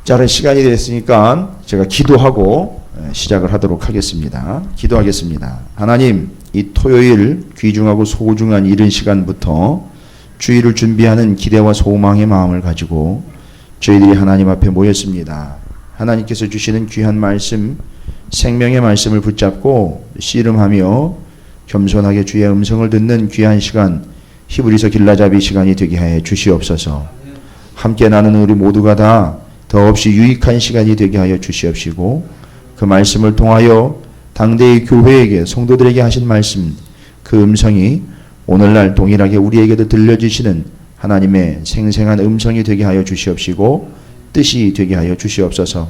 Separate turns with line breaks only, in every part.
자, 시간이 됐으니까 제가 기도하고 시작을 하도록 하겠습니다. 기도하겠습니다. 하나님, 이 토요일 귀중하고 소중한 이른 시간부터 주일을 준비하는 기대와 소망의 마음을 가지고 저희들이 하나님 앞에 모였습니다. 하나님께서 주시는 귀한 말씀, 생명의 말씀을 붙잡고 씨름하며 겸손하게 주의 음성을 듣는 귀한 시간, 히브리서 길라잡이 시간이 되게 하여 주시옵소서. 함께 나누는 우리 모두가 다 더없이 유익한 시간이 되게 하여 주시옵시고, 그 말씀을 통하여 당대의 교회에게, 성도들에게 하신 말씀, 그 음성이 오늘날 동일하게 우리에게도 들려주시는 하나님의 생생한 음성이 되게 하여 주시옵시고, 뜻이 되게 하여 주시옵소서.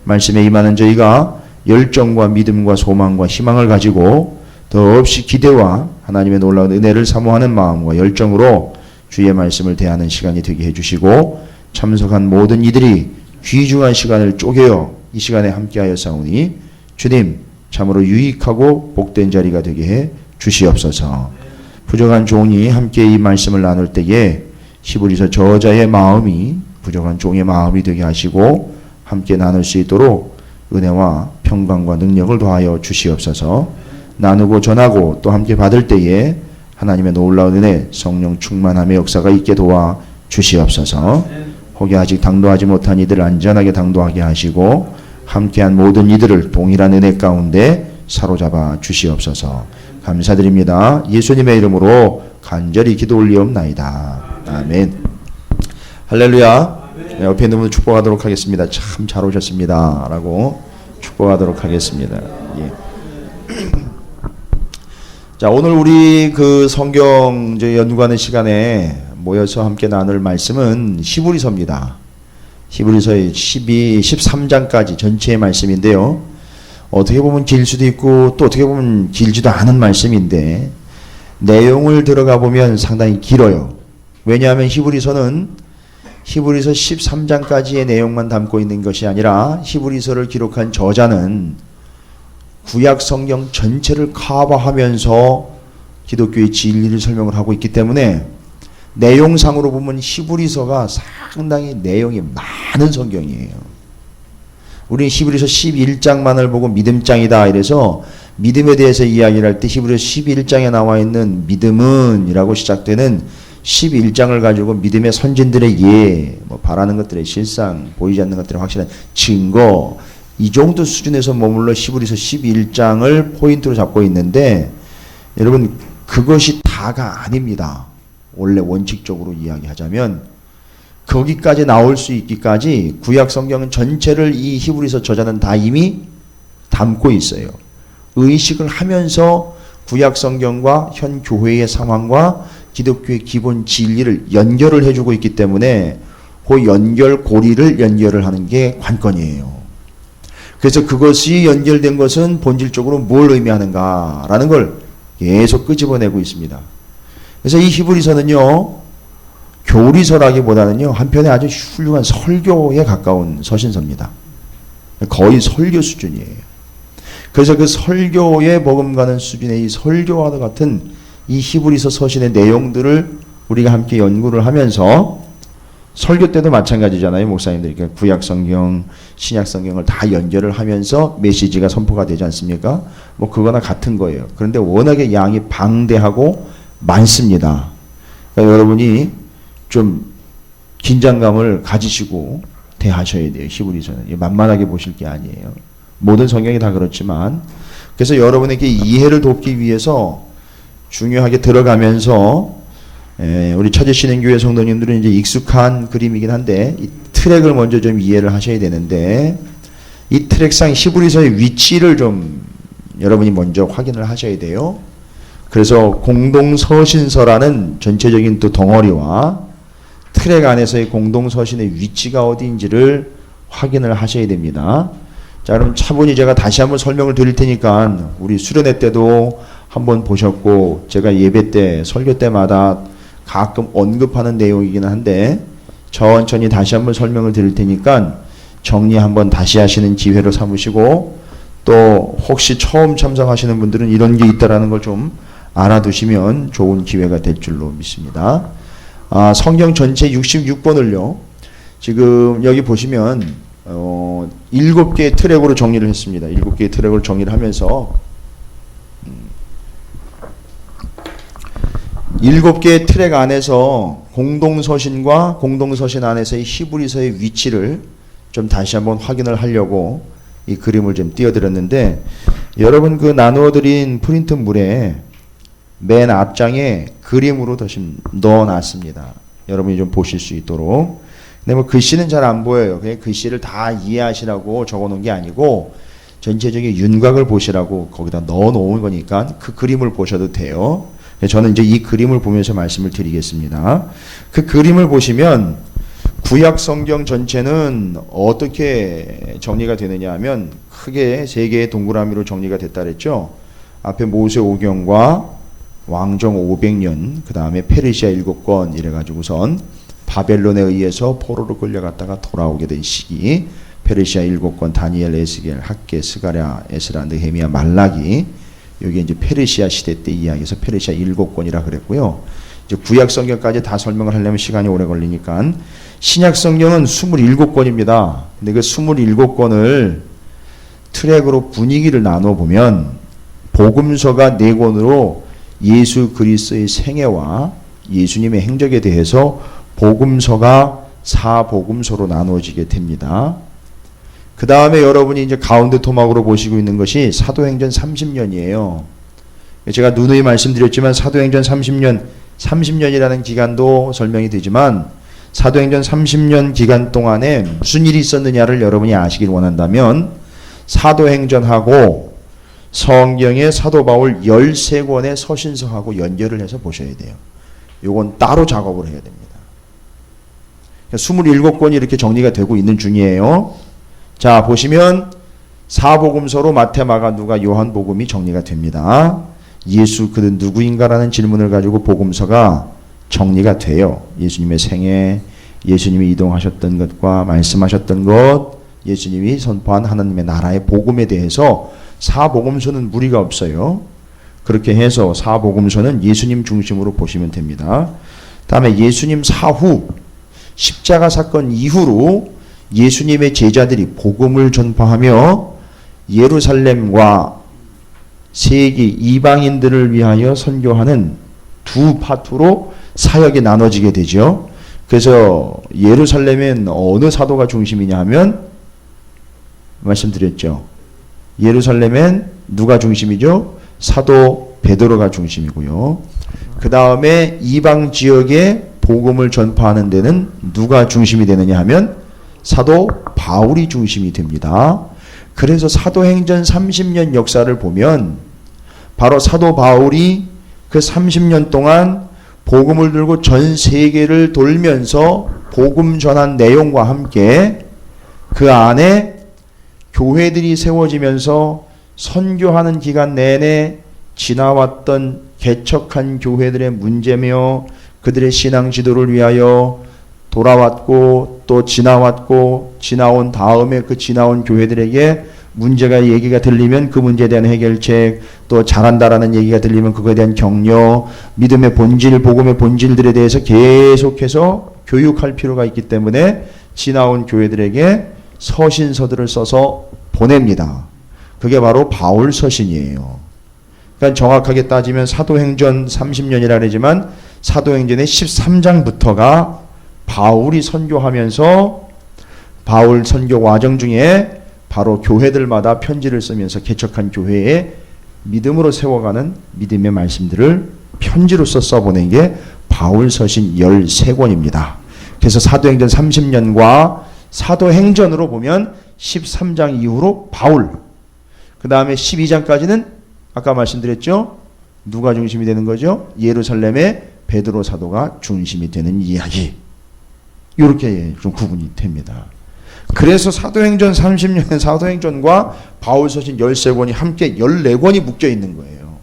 말씀에 임하는 저희가 열정과 믿음과 소망과 희망을 가지고 더없이 기대와 하나님의 놀라운 은혜를 사모하는 마음과 열정으로 주의 말씀을 대하는 시간이 되게 해주시고, 참석한 모든 이들이 귀중한 시간을 쪼개어 이 시간에 함께하여 싸우니 주님 참으로 유익하고 복된 자리가 되게 해 주시옵소서. 부족한 종이 함께 이 말씀을 나눌 때에 히브리서 저자의 마음이 부족한 종의 마음이 되게 하시고 함께 나눌 수 있도록 은혜와 평강과 능력을 더하여 주시옵소서. 나누고 전하고 또 함께 받을 때에 하나님의 놀라운 은혜, 성령 충만함의 역사가 있게 도와 주시옵소서. 혹여 아직 당도하지 못한 이들을 안전하게 당도하게 하시고 함께한 모든 이들을 동일한 은혜 가운데 사로잡아 주시옵소서. 감사드립니다. 예수님의 이름으로 간절히 기도 올리옵나이다. 아멘. 할렐루야. 옆에 있는 분들 축복하도록 하겠습니다. 참 잘 오셨습니다 라고 축복하도록 하겠습니다. 예. 자, 오늘 우리 그 성경 연구하는 시간에 모여서 함께 나눌 말씀은 히브리서입니다. 히브리서의 13장까지 전체의 말씀인데요. 어떻게 보면 길 수도 있고 또 어떻게 보면 길지도 않은 말씀인데 내용을 들어가 보면 상당히 길어요. 왜냐하면 히브리서는 히브리서 13장까지의 내용만 담고 있는 것이 아니라 히브리서를 기록한 저자는 구약 성경 전체를 커버하면서 기독교의 진리를 설명을 하고 있기 때문에 내용상으로 보면 히브리서가 상당히 내용이 많은 성경이에요. 우리는 히브리서 11장만을 보고 믿음장이다 이래서 믿음에 대해서 이야기를 할 때 히브리서 11장에 나와 있는 믿음은 이라고 시작되는 11장을 가지고 믿음의 선진들의 예, 바라는 것들의 실상, 보이지 않는 것들의 확실한 증거, 이 정도 수준에서 머물러 히브리서 11장을 포인트로 잡고 있는데 여러분 그것이 다가 아닙니다. 원래 원칙적으로 이야기하자면 거기까지 나올 수 있기까지 구약 성경 전체를 이 히브리서 저자는 다 이미 담고 있어요. 의식을 하면서 구약 성경과 현 교회의 상황과 기독교의 기본 진리를 연결을 해주고 있기 때문에 그 연결고리를 연결을 하는 게 관건이에요. 그래서 그것이 연결된 것은 본질적으로 뭘 의미하는가라는 걸 계속 끄집어내고 있습니다. 그래서 이 히브리서는요, 교리서라기보다는요, 한편에 아주 훌륭한 설교에 가까운 서신서입니다. 거의 설교 수준이에요. 그래서 그 설교에 버금가는 수준의 이 설교와도 같은 이 히브리서 서신의 내용들을 우리가 함께 연구를 하면서 설교 때도 마찬가지잖아요. 목사님들이 구약 성경, 신약 성경을 다 연결을 하면서 메시지가 선포가 되지 않습니까? 그거나 같은 거예요. 그런데 워낙에 양이 방대하고 많습니다. 그러니까 여러분이 좀 긴장감을 가지시고 대하셔야 돼요. 히브리서는 만만하게 보실 게 아니에요. 모든 성경이 다 그렇지만, 그래서 여러분에게 이해를 돕기 위해서 중요하게 들어가면서 우리 찾으시는 교회 성도님들은 이제 익숙한 그림이긴 한데 이 트랙을 먼저 좀 이해를 하셔야 되는데, 이 트랙상 히브리서의 위치를 좀 여러분이 먼저 확인을 하셔야 돼요. 그래서 공동서신서라는 전체적인 또 덩어리와 트랙 안에서의 공동서신의 위치가 어디인지를 확인을 하셔야 됩니다. 자, 그럼 차분히 제가 다시 한번 설명을 드릴 테니까 우리 수련회 때도 한번 보셨고 제가 예배 때 설교 때마다 가끔 언급하는 내용이기는 한데 천천히 다시 한번 설명을 드릴 테니까 정리 한번 다시 하시는 기회로 삼으시고, 또 혹시 처음 참석하시는 분들은 이런 게 있다라는 걸 좀 알아두시면 좋은 기회가 될 줄로 믿습니다. 성경 전체 66권을요. 지금 여기 보시면 7개의 트랙으로 정리를 했습니다. 7개의 트랙을 정리를 하면서 7개의 트랙 안에서 공동서신과 공동서신 안에서의 히브리서의 위치를 좀 다시 한번 확인을 하려고 이 그림을 좀 띄워드렸는데, 여러분 그 나누어드린 프린트물에 맨 앞장에 그림으로 다시 넣어놨습니다. 여러분이 좀 보실 수 있도록. 근데 뭐 글씨는 잘 안 보여요. 그냥 글씨를 다 이해하시라고 적어놓은 게 아니고 전체적인 윤곽을 보시라고 거기다 넣어놓은 거니까 그 그림을 보셔도 돼요. 저는 이제 이 그림을 보면서 말씀을 드리겠습니다. 그 그림을 보시면 구약 성경 전체는 어떻게 정리가 되느냐 하면 크게 3개의 동그라미로 정리가 됐다 그랬죠. 앞에 모세 오경과 왕정 500년, 그 다음에 페르시아 7권 이래가지고선 바벨론에 의해서 포로로 끌려갔다가 돌아오게 된 시기, 페르시아 7권, 다니엘, 에스겔, 학개, 스가랴, 에스라, 느헤미야, 말라기, 여기 이제 페르시아 시대 때 이야기해서 페르시아 7권이라 그랬고요. 이제 구약 성경까지 다 설명을 하려면 시간이 오래 걸리니까 신약 성경은 27권입니다. 근데 그 27권을 트랙으로 분위기를 나눠 보면 복음서가 4권으로 예수 그리스도의 생애와 예수님의 행적에 대해서 복음서가 4복음서로 나누어지게 됩니다. 그 다음에 여러분이 이제 가운데 토막으로 보시고 있는 것이 사도행전 30년이에요. 제가 누누이 말씀드렸지만 사도행전 30년이라는 기간도 설명이 되지만 사도행전 30년 기간 동안에 무슨 일이 있었느냐를 여러분이 아시길 원한다면 사도행전하고 성경의 사도 바울 13권의 서신서하고 연결을 해서 보셔야 돼요. 요건 따로 작업을 해야 됩니다. 27권이 이렇게 정리가 되고 있는 중이에요. 자, 보시면 사복음서로 마태, 마가, 누가, 요한 복음이 정리가 됩니다. 예수 그는 누구인가라는 질문을 가지고 복음서가 정리가 돼요. 예수님의 생애, 예수님이 이동하셨던 것과 말씀하셨던 것, 예수님이 선포한 하나님의 나라의 복음에 대해서 사복음서는 무리가 없어요. 그렇게 해서 사복음서는 예수님 중심으로 보시면 됩니다. 다음에 예수님 사후, 십자가 사건 이후로 예수님의 제자들이 복음을 전파하며 예루살렘과 세계 이방인들을 위하여 선교하는 두 파트로 사역이 나눠지게 되죠. 그래서 예루살렘엔 어느 사도가 중심이냐 하면 말씀드렸죠. 예루살렘엔 누가 중심이죠? 사도 베드로가 중심이고요. 그 다음에 이방 지역에 복음을 전파하는 데는 누가 중심이 되느냐 하면 사도 바울이 중심이 됩니다. 그래서 사도행전 30년 역사를 보면 바로 사도 바울이 그 30년 동안 복음을 들고 전 세계를 돌면서 복음 전한 내용과 함께 그 안에 교회들이 세워지면서 선교하는 기간 내내 지나왔던 개척한 교회들의 문제며 그들의 신앙 지도를 위하여 돌아왔고 또 지나왔고 지나온 다음에 그 지나온 교회들에게 문제가 얘기가 들리면 그 문제에 대한 해결책, 또 잘한다라는 얘기가 들리면 그거에 대한 격려, 믿음의 본질, 복음의 본질들에 대해서 계속해서 교육할 필요가 있기 때문에 지나온 교회들에게 서신서들을 써서 보냅니다. 그게 바로 바울 서신이에요. 그러니까 정확하게 따지면 사도행전 30년이라 그러지만 사도행전의 13장부터가 바울이 선교하면서 바울 선교 과정 중에 바로 교회들마다 편지를 쓰면서 개척한 교회에 믿음으로 세워가는 믿음의 말씀들을 편지로써 써보낸 게 바울 서신 13권입니다. 그래서 사도행전 30년과 사도행전으로 보면 13장 이후로 바울, 그 다음에 12장까지는 아까 말씀드렸죠. 누가 중심이 되는 거죠? 예루살렘의 베드로 사도가 중심이 되는 이야기. 이렇게 좀 구분이 됩니다. 그래서 사도행전 30년의 사도행전과 바울서신 13권이 함께 14권이 묶여 있는 거예요.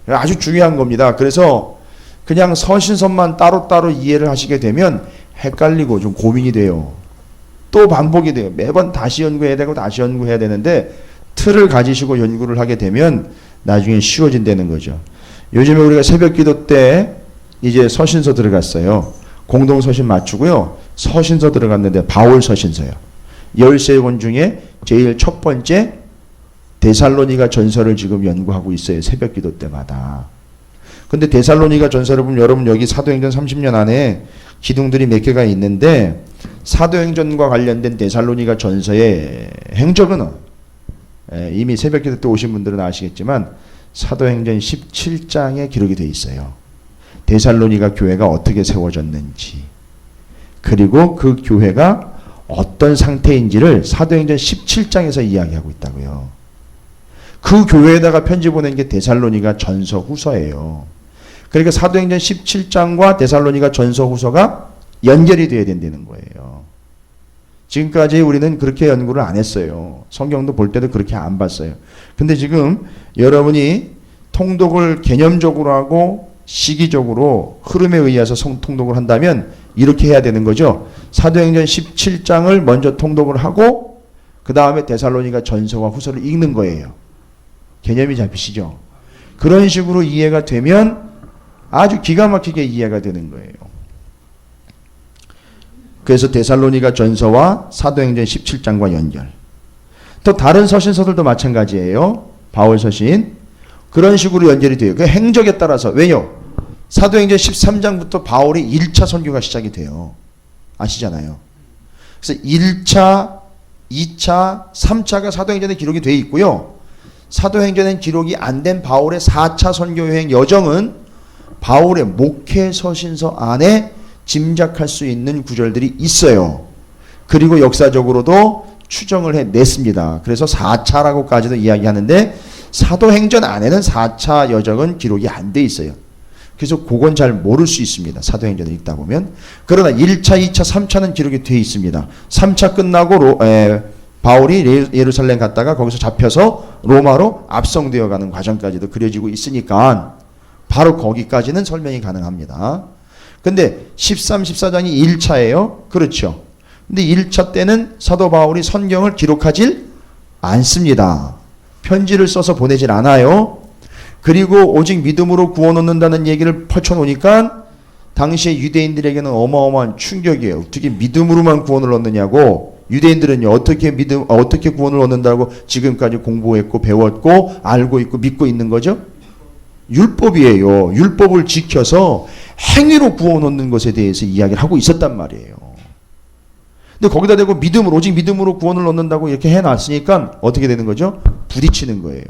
아주 중요한 겁니다. 그래서 그냥 서신서만 따로따로 이해를 하시게 되면 헷갈리고 좀 고민이 돼요. 또 반복이 돼요. 매번 다시 연구해야 되고 다시 연구해야 되는데 틀을 가지시고 연구를 하게 되면 나중에 쉬워진다는 거죠. 요즘에 우리가 새벽기도 때 이제 서신서 들어갔어요. 공동서신 맞추고요. 서신서 들어갔는데 바울 서신서요. 13권 중에 제일 첫 번째 데살로니가 전서를 지금 연구하고 있어요. 새벽 기도 때마다. 근데 데살로니가 전서를 보면 여러분 여기 사도행전 30년 안에 기둥들이 몇 개가 있는데 사도행전과 관련된 데살로니가 전서의 행적은 이미 새벽 기도 때 오신 분들은 아시겠지만 사도행전 17장에 기록이 되어 있어요. 데살로니가 교회가 어떻게 세워졌는지, 그리고 그 교회가 어떤 상태인지를 사도행전 17장에서 이야기하고 있다고요. 그 교회에다가 편지 보낸 게 데살로니가 전서 후서예요. 그러니까 사도행전 17장과 데살로니가 전서 후서가 연결이 돼야 된다는 거예요. 지금까지 우리는 그렇게 연구를 안 했어요. 성경도 볼 때도 그렇게 안 봤어요. 근데 지금 여러분이 통독을 개념적으로 하고 시기적으로 흐름에 의해서 통독을 한다면 이렇게 해야 되는 거죠. 사도행전 17장을 먼저 통독을 하고 그 다음에 데살로니가 전서와 후서를 읽는 거예요. 개념이 잡히시죠? 그런 식으로 이해가 되면 아주 기가 막히게 이해가 되는 거예요. 그래서 데살로니가 전서와 사도행전 17장과 연결. 또 다른 서신서들도 마찬가지예요. 바울 서신. 그런 식으로 연결이 돼요. 그 행적에 따라서. 왜요? 사도행전 13장부터 바울이 1차 선교가 시작이 돼요. 아시잖아요. 그래서 1차, 2차, 3차가 사도행전에 기록이 되어 있고요. 사도행전엔 기록이 안 된 바울의 4차 선교여행 여정은 바울의 목회 서신서 안에 짐작할 수 있는 구절들이 있어요. 그리고 역사적으로도 추정을 해냈습니다. 그래서 4차라고까지도 이야기하는데 사도행전 안에는 4차 여정은 기록이 안 돼 있어요. 그래서 그건 잘 모를 수 있습니다. 사도행전을 읽다 보면. 그러나 1차, 2차, 3차는 기록이 돼 있습니다. 3차 끝나고 바울이 예루살렘 갔다가 거기서 잡혀서 로마로 압송되어 가는 과정까지도 그려지고 있으니까 바로 거기까지는 설명이 가능합니다. 근데 13, 14장이 1차예요. 그렇죠. 근데 1차 때는 사도 바울이 성경을 기록하질 않습니다. 편지를 써서 보내질 않아요. 그리고 오직 믿음으로 구원 얻는다는 얘기를 펼쳐놓으니까 당시에 유대인들에게는 어마어마한 충격이에요. 어떻게 믿음으로만 구원을 얻느냐고. 유대인들은요, 어떻게 구원을 얻는다고 지금까지 공부했고 배웠고 알고 있고 믿고 있는 거죠? 율법이에요. 율법을 지켜서 행위로 구원 얻는 것에 대해서 이야기를 하고 있었단 말이에요. 근데 거기다 대고 오직 믿음으로 구원을 얻는다고 이렇게 해놨으니까 어떻게 되는 거죠? 부딪히는 거예요.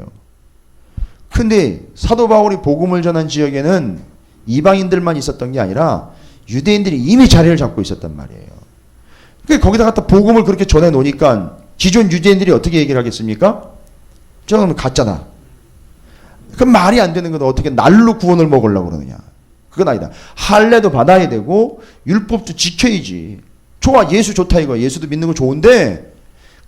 근데 사도 바울이 복음을 전한 지역에는 이방인들만 있었던 게 아니라 유대인들이 이미 자리를 잡고 있었단 말이에요. 그러니까 거기다 갖다 복음을 그렇게 전해 놓으니까 기존 유대인들이 어떻게 얘기를 하겠습니까? 저는 가짜다. 그럼 말이 안 되는 건 어떻게 날로 구원을 먹으려고 그러느냐. 그건 아니다. 할례도 받아야 되고 율법도 지켜야지. 좋아, 예수 좋다 이거. 예수도 믿는 거 좋은데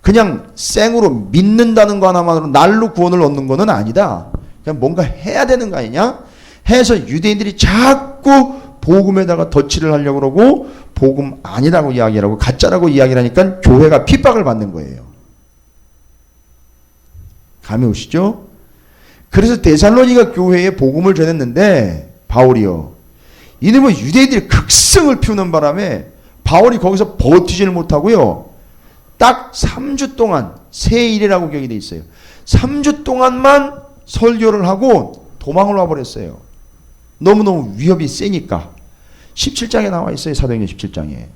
그냥 생으로 믿는다는 거 하나만으로 날로 구원을 얻는 거는 아니다. 그냥 뭔가 해야 되는 거 아니냐? 해서 유대인들이 자꾸 복음에다가 덧칠을 하려고 그러고 복음 아니라고 이야기를 하고 가짜라고 이야기를 하니까 교회가 핍박을 받는 거예요. 감이 오시죠? 그래서 데살로니가 교회에 복음을 전했는데 바울이요. 이놈의 유대인들이 극성을 피우는 바람에 바울이 거기서 버티지를 못하고요. 딱 3주 동안 세일이라고 기억이 돼 있어요. 3주 동안만 설교를 하고 도망을 와버렸어요. 너무너무 위협이 세니까. 17장에 나와 있어요. 사도행전 17장에.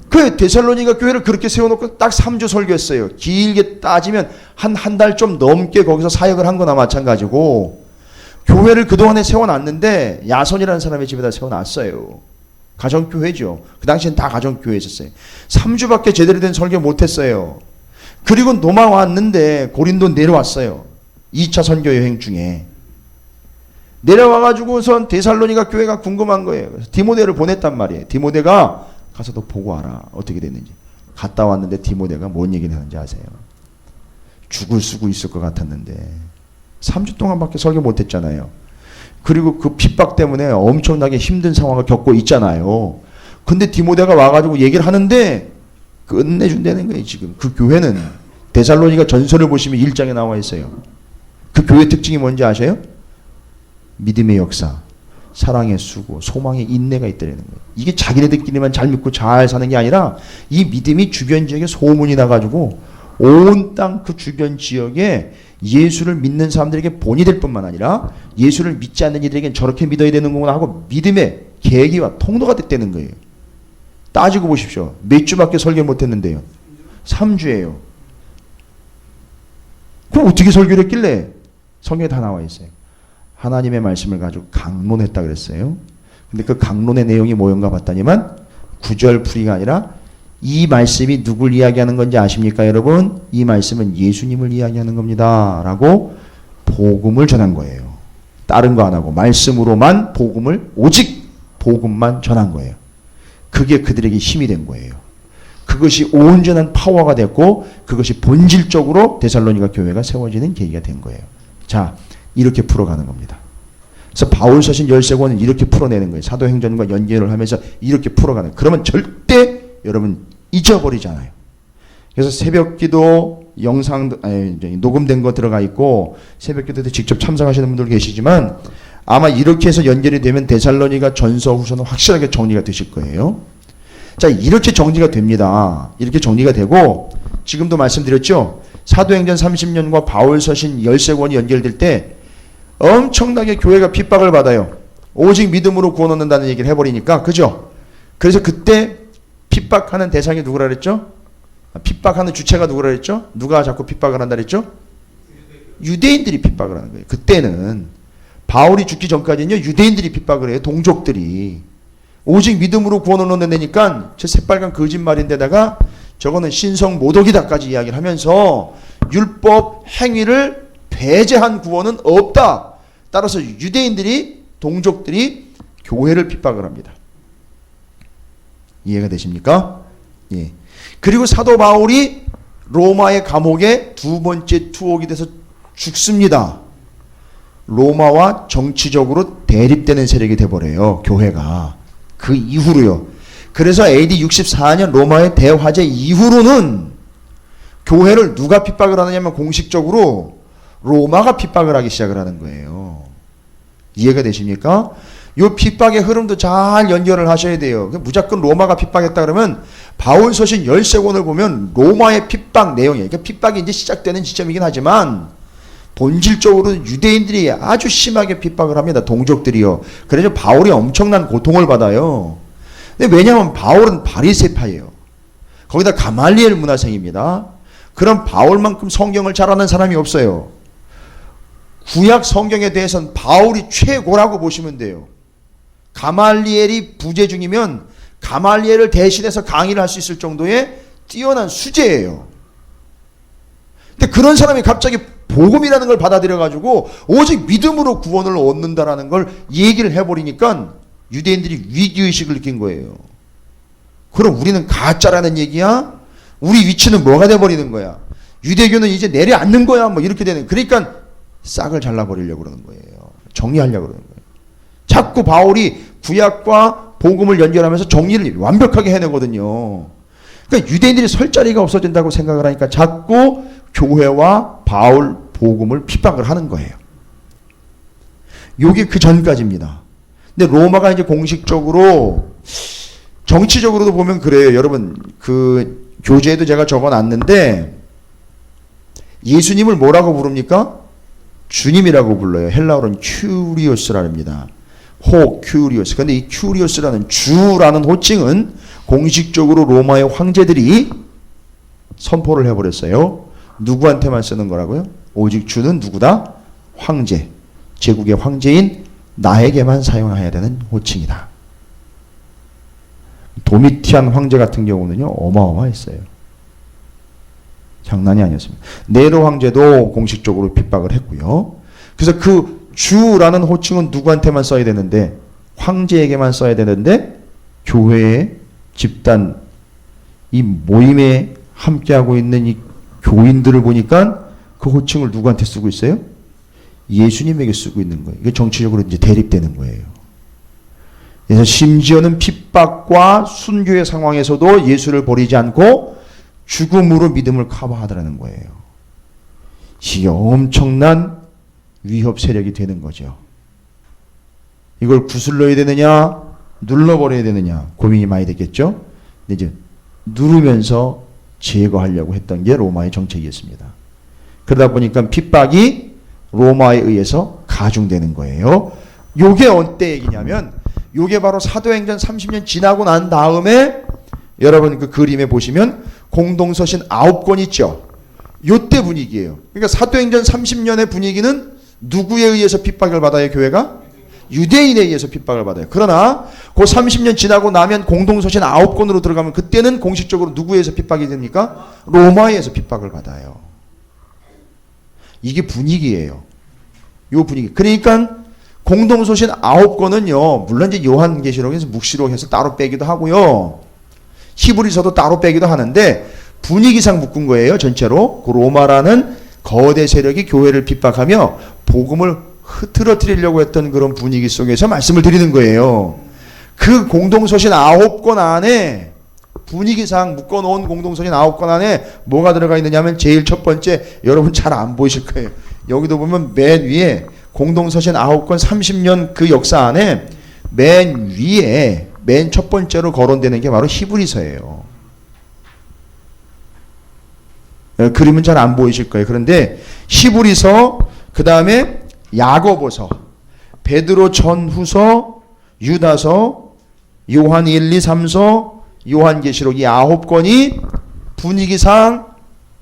그 데살로니가 교회를 그렇게 세워놓고 딱 3주 설교했어요. 길게 따지면 한 달 좀 넘게 거기서 사역을 한 거나 마찬가지고 교회를 그동안에 세워놨는데 야손이라는 사람의 집에다 세워놨어요. 가정교회죠. 그 당시엔 다 가정교회였었어요. 3주밖에 제대로 된 설교 못했어요. 그리고 넘어왔는데 고린도 내려왔어요. 2차 선교 여행 중에. 내려와가지고선 데살로니가 교회가 궁금한 거예요. 그래서 디모데를 보냈단 말이에요. 디모데가 가서 너 보고 와라. 어떻게 됐는지. 갔다 왔는데 디모데가 뭔 얘기를 하는지 아세요? 죽을 쓰고 있을 것 같았는데 3주 동안밖에 설교 못했잖아요. 그리고 그 핍박 때문에 엄청나게 힘든 상황을 겪고 있잖아요. 근데 디모데가 와가지고 얘기를 하는데 끝내준다는 거예요. 지금 그 교회는 데살로니가 전서를 보시면 1장에 나와 있어요. 그 교회 특징이 뭔지 아세요? 믿음의 역사, 사랑의 수고, 소망의 인내가 있다는 거예요. 이게 자기네들끼리만 잘 믿고 잘 사는 게 아니라 이 믿음이 주변 지역에 소문이 나가지고 온 땅 그 주변 지역에 예수를 믿는 사람들에게 본이 될 뿐만 아니라 예수를 믿지 않는 이들에겐 저렇게 믿어야 되는 거구나 하고 믿음의 계기와 통로가 됐다는 거예요. 따지고 보십시오. 몇 주밖에 설교 못했는데요. 3주예요. 그럼 어떻게 설교를 했길래? 성경에 다 나와 있어요. 하나님의 말씀을 가지고 강론했다 그랬어요. 근데 그 강론의 내용이 뭐였가 봤더니만 구절풀이가 아니라 이 말씀이 누굴 이야기하는 건지 아십니까 여러분? 이 말씀은 예수님을 이야기하는 겁니다. 라고 복음을 전한 거예요. 다른 거 안 하고 말씀으로만 복음을 오직 복음만 전한 거예요. 그게 그들에게 힘이 된 거예요. 그것이 온전한 파워가 됐고 그것이 본질적으로 데살로니가 교회가 세워지는 계기가 된 거예요. 자, 이렇게 풀어가는 겁니다. 그래서 바울 서신 13권은 이렇게 풀어내는 거예요. 사도행전과 연결을 하면서 이렇게 풀어가는 거예요. 그러면 절대 여러분 잊어버리잖아요. 그래서 새벽기도 영상 녹음된 거 들어가 있고 새벽기도에 직접 참석하시는 분들 계시지만 아마 이렇게 해서 연결이 되면 데살로니가 전서 후서는 확실하게 정리가 되실 거예요. 자, 이렇게 정리가 됩니다. 이렇게 정리가 되고 지금도 말씀드렸죠. 사도행전 30년과 바울 서신 13권이 연결될 때 엄청나게 교회가 핍박을 받아요. 오직 믿음으로 구원 얻는다는 얘기를 해버리니까. 그죠? 그래서 그때 핍박하는 대상이 누구라 그랬죠? 핍박하는 주체가 누구라 그랬죠? 누가 자꾸 핍박을 한다 그랬죠? 유대인들이 핍박을 하는 거예요. 그때는 바울이 죽기 전까지는요. 유대인들이 핍박을 해요. 동족들이. 오직 믿음으로 구원을 얻는다니까 저 새빨간 거짓말인데다가 저거는 신성 모독이다까지 이야기를 하면서 율법 행위를 배제한 구원은 없다. 따라서 유대인들이 동족들이 교회를 핍박을 합니다. 이해가 되십니까? 예. 그리고 사도 바울이 로마의 감옥에 두 번째 투옥이 돼서 죽습니다. 로마와 정치적으로 대립되는 세력이 돼버려요. 교회가. 그 이후로요. 그래서 AD 64년 로마의 대화재 이후로는 교회를 누가 핍박을 하느냐면 공식적으로 로마가 핍박을 하기 시작을 하는 거예요. 이해가 되십니까? 이 핍박의 흐름도 잘 연결을 하셔야 돼요. 무조건 로마가 핍박했다 그러면 바울 서신 13권을 보면 로마의 핍박 내용이에요. 그러니까 핍박이 이제 시작되는 지점이긴 하지만 본질적으로 유대인들이 아주 심하게 핍박을 합니다. 동족들이요. 그래서 바울이 엄청난 고통을 받아요. 근데 왜냐하면 바울은 바리새파예요. 거기다 가말리엘 문화생입니다. 그럼 바울만큼 성경을 잘 아는 사람이 없어요. 구약 성경에 대해서는 바울이 최고라고 보시면 돼요. 가말리엘이 부재 중이면 가말리엘을 대신해서 강의를 할 수 있을 정도의 뛰어난 수재예요. 근데 그런 사람이 갑자기 복음이라는 걸 받아들여가지고 오직 믿음으로 구원을 얻는다라는 걸 얘기를 해버리니까 유대인들이 위기의식을 느낀 거예요. 그럼 우리는 가짜라는 얘기야? 우리 위치는 뭐가 돼버리는 거야? 유대교는 이제 내려앉는 거야? 뭐 이렇게 되는. 그러니까 싹을 잘라버리려고 그러는 거예요. 정리하려고 그러는 거예요. 자꾸 바울이 구약과 복음을 연결하면서 정리를 완벽하게 해내거든요. 그러니까 유대인들이 설 자리가 없어진다고 생각을 하니까 자꾸 교회와 바울 복음을 핍박을 하는 거예요. 요게 그 전까지입니다. 근데 로마가 이제 공식적으로 정치적으로도 보면 그래요. 여러분 그 교재에도 제가 적어놨는데 예수님을 뭐라고 부릅니까? 주님이라고 불러요. 헬라어로는 큐리오스랍니다. 호 큐리오스. 근데 이 큐리오스라는 주라는 호칭은 공식적으로 로마의 황제들이 선포를 해버렸어요. 누구한테만 쓰는 거라고요? 오직 주는 누구다? 황제. 제국의 황제인 나에게만 사용해야 되는 호칭이다. 도미티안 황제 같은 경우는요 어마어마했어요. 장난이 아니었습니다. 네로 황제도 공식적으로 핍박을 했고요. 그래서 그 주라는 호칭은 누구한테만 써야 되는데 황제에게만 써야 되는데 교회의 집단 이 모임에 함께하고 있는 이 교인들을 보니까 그 호칭을 누구한테 쓰고 있어요? 예수님에게 쓰고 있는 거예요. 이게 정치적으로 이제 대립되는 거예요. 그래서 심지어는 핍박과 순교의 상황에서도 예수를 버리지 않고 죽음으로 믿음을 커버하더라는 거예요. 이게 엄청난 위협 세력이 되는 거죠. 이걸 구슬러야 되느냐 눌러버려야 되느냐 고민이 많이 됐겠죠. 근데 이제 누르면서 제거하려고 했던 게 로마의 정책이었습니다. 그러다 보니까 핍박이 로마에 의해서 가중되는 거예요. 요게 어때 얘기냐면 요게 바로 사도행전 30년 지나고 난 다음에 여러분 그 그림에 보시면 공동서신 9권 있죠. 요때 분위기예요. 그러니까 사도행전 30년의 분위기는 누구에 의해서 핍박을 받아요? 교회가? 유대인에 의해서 핍박을 받아요. 그러나 그 30년 지나고 나면 공동서신 9권으로 들어가면 그때는 공식적으로 누구에 의해서 핍박이 됩니까? 로마에 의해서 핍박을 받아요. 이게 분위기예요. 요 분위기. 그러니까 공동서신 9권은요. 물론 이제 요한계시록에서 묵시록해서 따로 빼기도 하고요. 히브리서도 따로 빼기도 하는데 분위기상 묶은 거예요. 전체로. 그 로마라는 거대 세력이 교회를 핍박하며 복음을 흐트러뜨리려고 했던 그런 분위기 속에서 말씀을 드리는 거예요. 그 공동서신 9권 안에 분위기상 묶어놓은 공동서신 9권 안에 뭐가 들어가 있느냐면 제일 첫 번째 여러분 잘 안 보이실 거예요. 여기도 보면 맨 위에 공동서신 9권 30년 그 역사 안에 맨 위에 맨 첫 번째로 거론되는 게 바로 히브리서예요. 그림은 잘 안 보이실 거예요. 그런데 히브리서, 그 다음에 야고보서, 베드로 전후서, 유다서, 요한 1, 2, 3서, 요한계시록 이 9권이 분위기상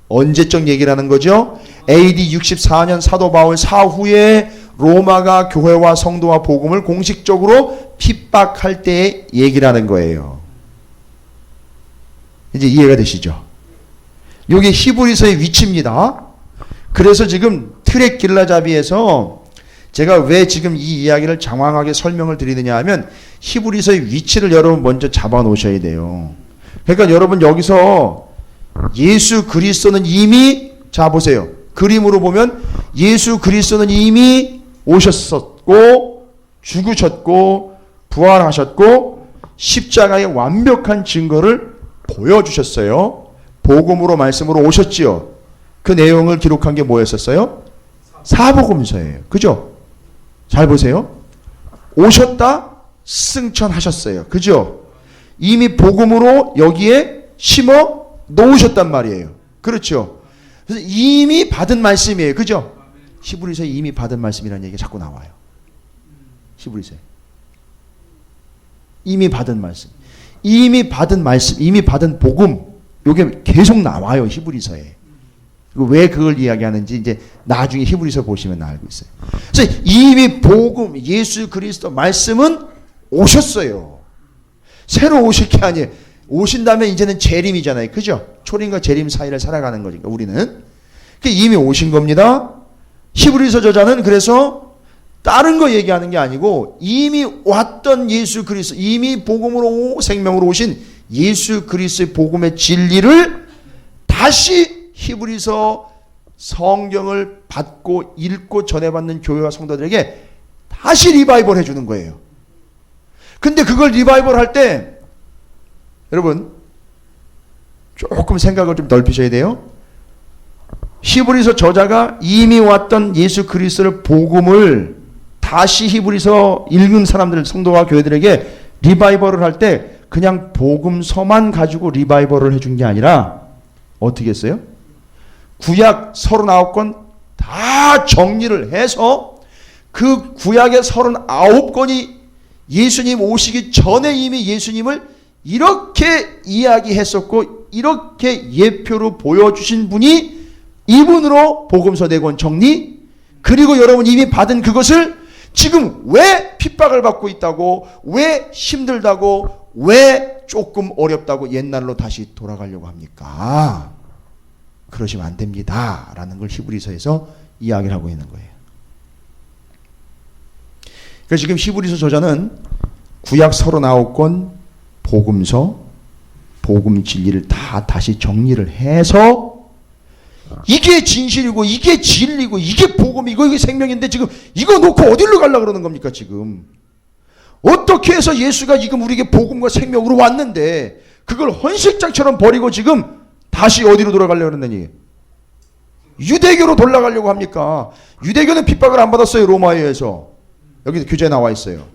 언제적 얘기라는 거죠? AD 64년 사도 바울 사후에 로마가 교회와 성도와 복음을 공식적으로 핍박할 때의 얘기라는 거예요. 이제 이해가 되시죠? 이게 히브리서의 위치입니다. 그래서 지금 트랙 길라잡이에서 제가 왜 지금 이 이야기를 장황하게 설명을 드리느냐 하면 히브리서의 위치를 여러분 먼저 잡아 놓으셔야 돼요. 그러니까 여러분 여기서 예수 그리스도는 이미, 자 보세요. 그림으로 보면 예수 그리스도는 이미 오셨었고 죽으셨고 부활하셨고 십자가의 완벽한 증거를 보여주셨어요. 복음으로 말씀으로 오셨지요. 그 내용을 기록한 게 뭐였었어요? 사복음서예요. 그죠? 잘 보세요. 오셨다 승천하셨어요. 그죠? 이미 복음으로 여기에 심어 놓으셨단 말이에요. 그렇죠? 그래서 이미 받은 말씀이에요. 그죠? 히브리서에 이미 받은 말씀이라는 얘기가 자꾸 나와요. 히브리서에. 이미 받은 말씀. 이미 받은 말씀, 이미 받은 복음. 요게 계속 나와요. 히브리서에. 왜 그걸 이야기하는지 이제 나중에 히브리서 보시면 알고 있어요. 그래서 이미 복음, 예수 그리스도 말씀은 오셨어요. 새로 오실 게 아니에요. 오신다면 이제는 재림이잖아요. 그죠? 초림과 재림 사이를 살아가는 거니까 우리는. 이미 오신 겁니다. 히브리서 저자는 그래서 다른 거 얘기하는 게 아니고 이미 왔던 예수 그리스도, 이미 복음으로 생명으로 오신 예수 그리스도의 복음의 진리를 다시 히브리서 성경을 받고 읽고 전해받는 교회와 성도들에게 다시 리바이벌 해주는 거예요. 근데 그걸 리바이벌 할 때 여러분 조금 생각을 좀 넓히셔야 돼요. 히브리서 저자가 이미 왔던 예수 그리스도의 복음을 다시 히브리서 읽은 사람들, 성도와 교회들에게 리바이벌을 할 때 그냥 복음서만 가지고 리바이벌을 해준 게 아니라 어떻게 했어요? 구약 39권 다 정리를 해서 그 구약의 39권이 예수님 오시기 전에 이미 예수님을 이렇게 이야기했었고 이렇게 예표로 보여주신 분이 이분으로 복음서 4권 정리, 그리고 여러분 이미 받은 그것을 지금 왜 핍박을 받고 있다고, 왜 힘들다고, 왜 조금 어렵다고 옛날로 다시 돌아가려고 합니까? 그러시면 안 됩니다. 라는 걸 히브리서에서 이야기를 하고 있는 거예요. 그래서 지금 히브리서 저자는 구약 39권 복음서, 복음 진리를 다 다시 정리를 해서 이게 진실이고 이게 진리고 이게 복음이고 이게 생명인데 지금 이거 놓고 어디로 가려고 그러는 겁니까 지금? 어떻게 해서 예수가 지금 우리에게 복음과 생명으로 왔는데 그걸 헌식장처럼 버리고 지금 다시 어디로 돌아가려고 그러느니? 유대교로 돌아가려고 합니까? 유대교는 핍박을 안 받았어요. 로마에 의해서. 여기도 교재에 나와 있어요.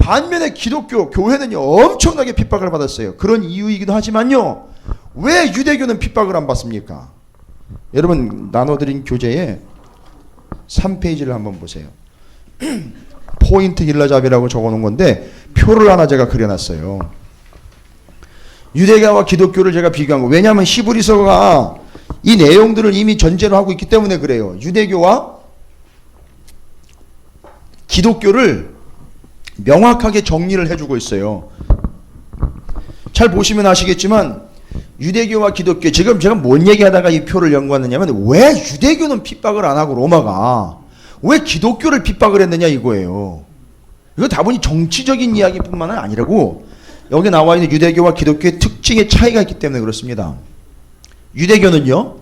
반면에 기독교 교회는요 엄청나게 핍박을 받았어요. 그런 이유이기도 하지만요, 왜 유대교는 핍박을 안 받습니까? 여러분 나눠드린 교재에 3페이지를 한번 보세요. 포인트 길라잡이라고 적어놓은 건데 표를 하나 제가 그려놨어요. 유대교와 기독교를 제가 비교한 거. 왜냐하면 히브리서가 이 내용들을 이미 전제로 하고 있기 때문에 그래요. 유대교와 기독교를 명확하게 정리를 해주고 있어요. 잘 보시면 아시겠지만 유대교와 기독교, 지금 제가 뭔 얘기하다가 이 표를 연구하느냐면, 왜 유대교는 핍박을 안 하고 로마가 왜 기독교를 핍박을 했느냐 이거예요. 이거 다분히 정치적인 이야기뿐만 아니라고, 여기 나와 있는 유대교와 기독교의 특징의 차이가 있기 때문에 그렇습니다. 유대교는요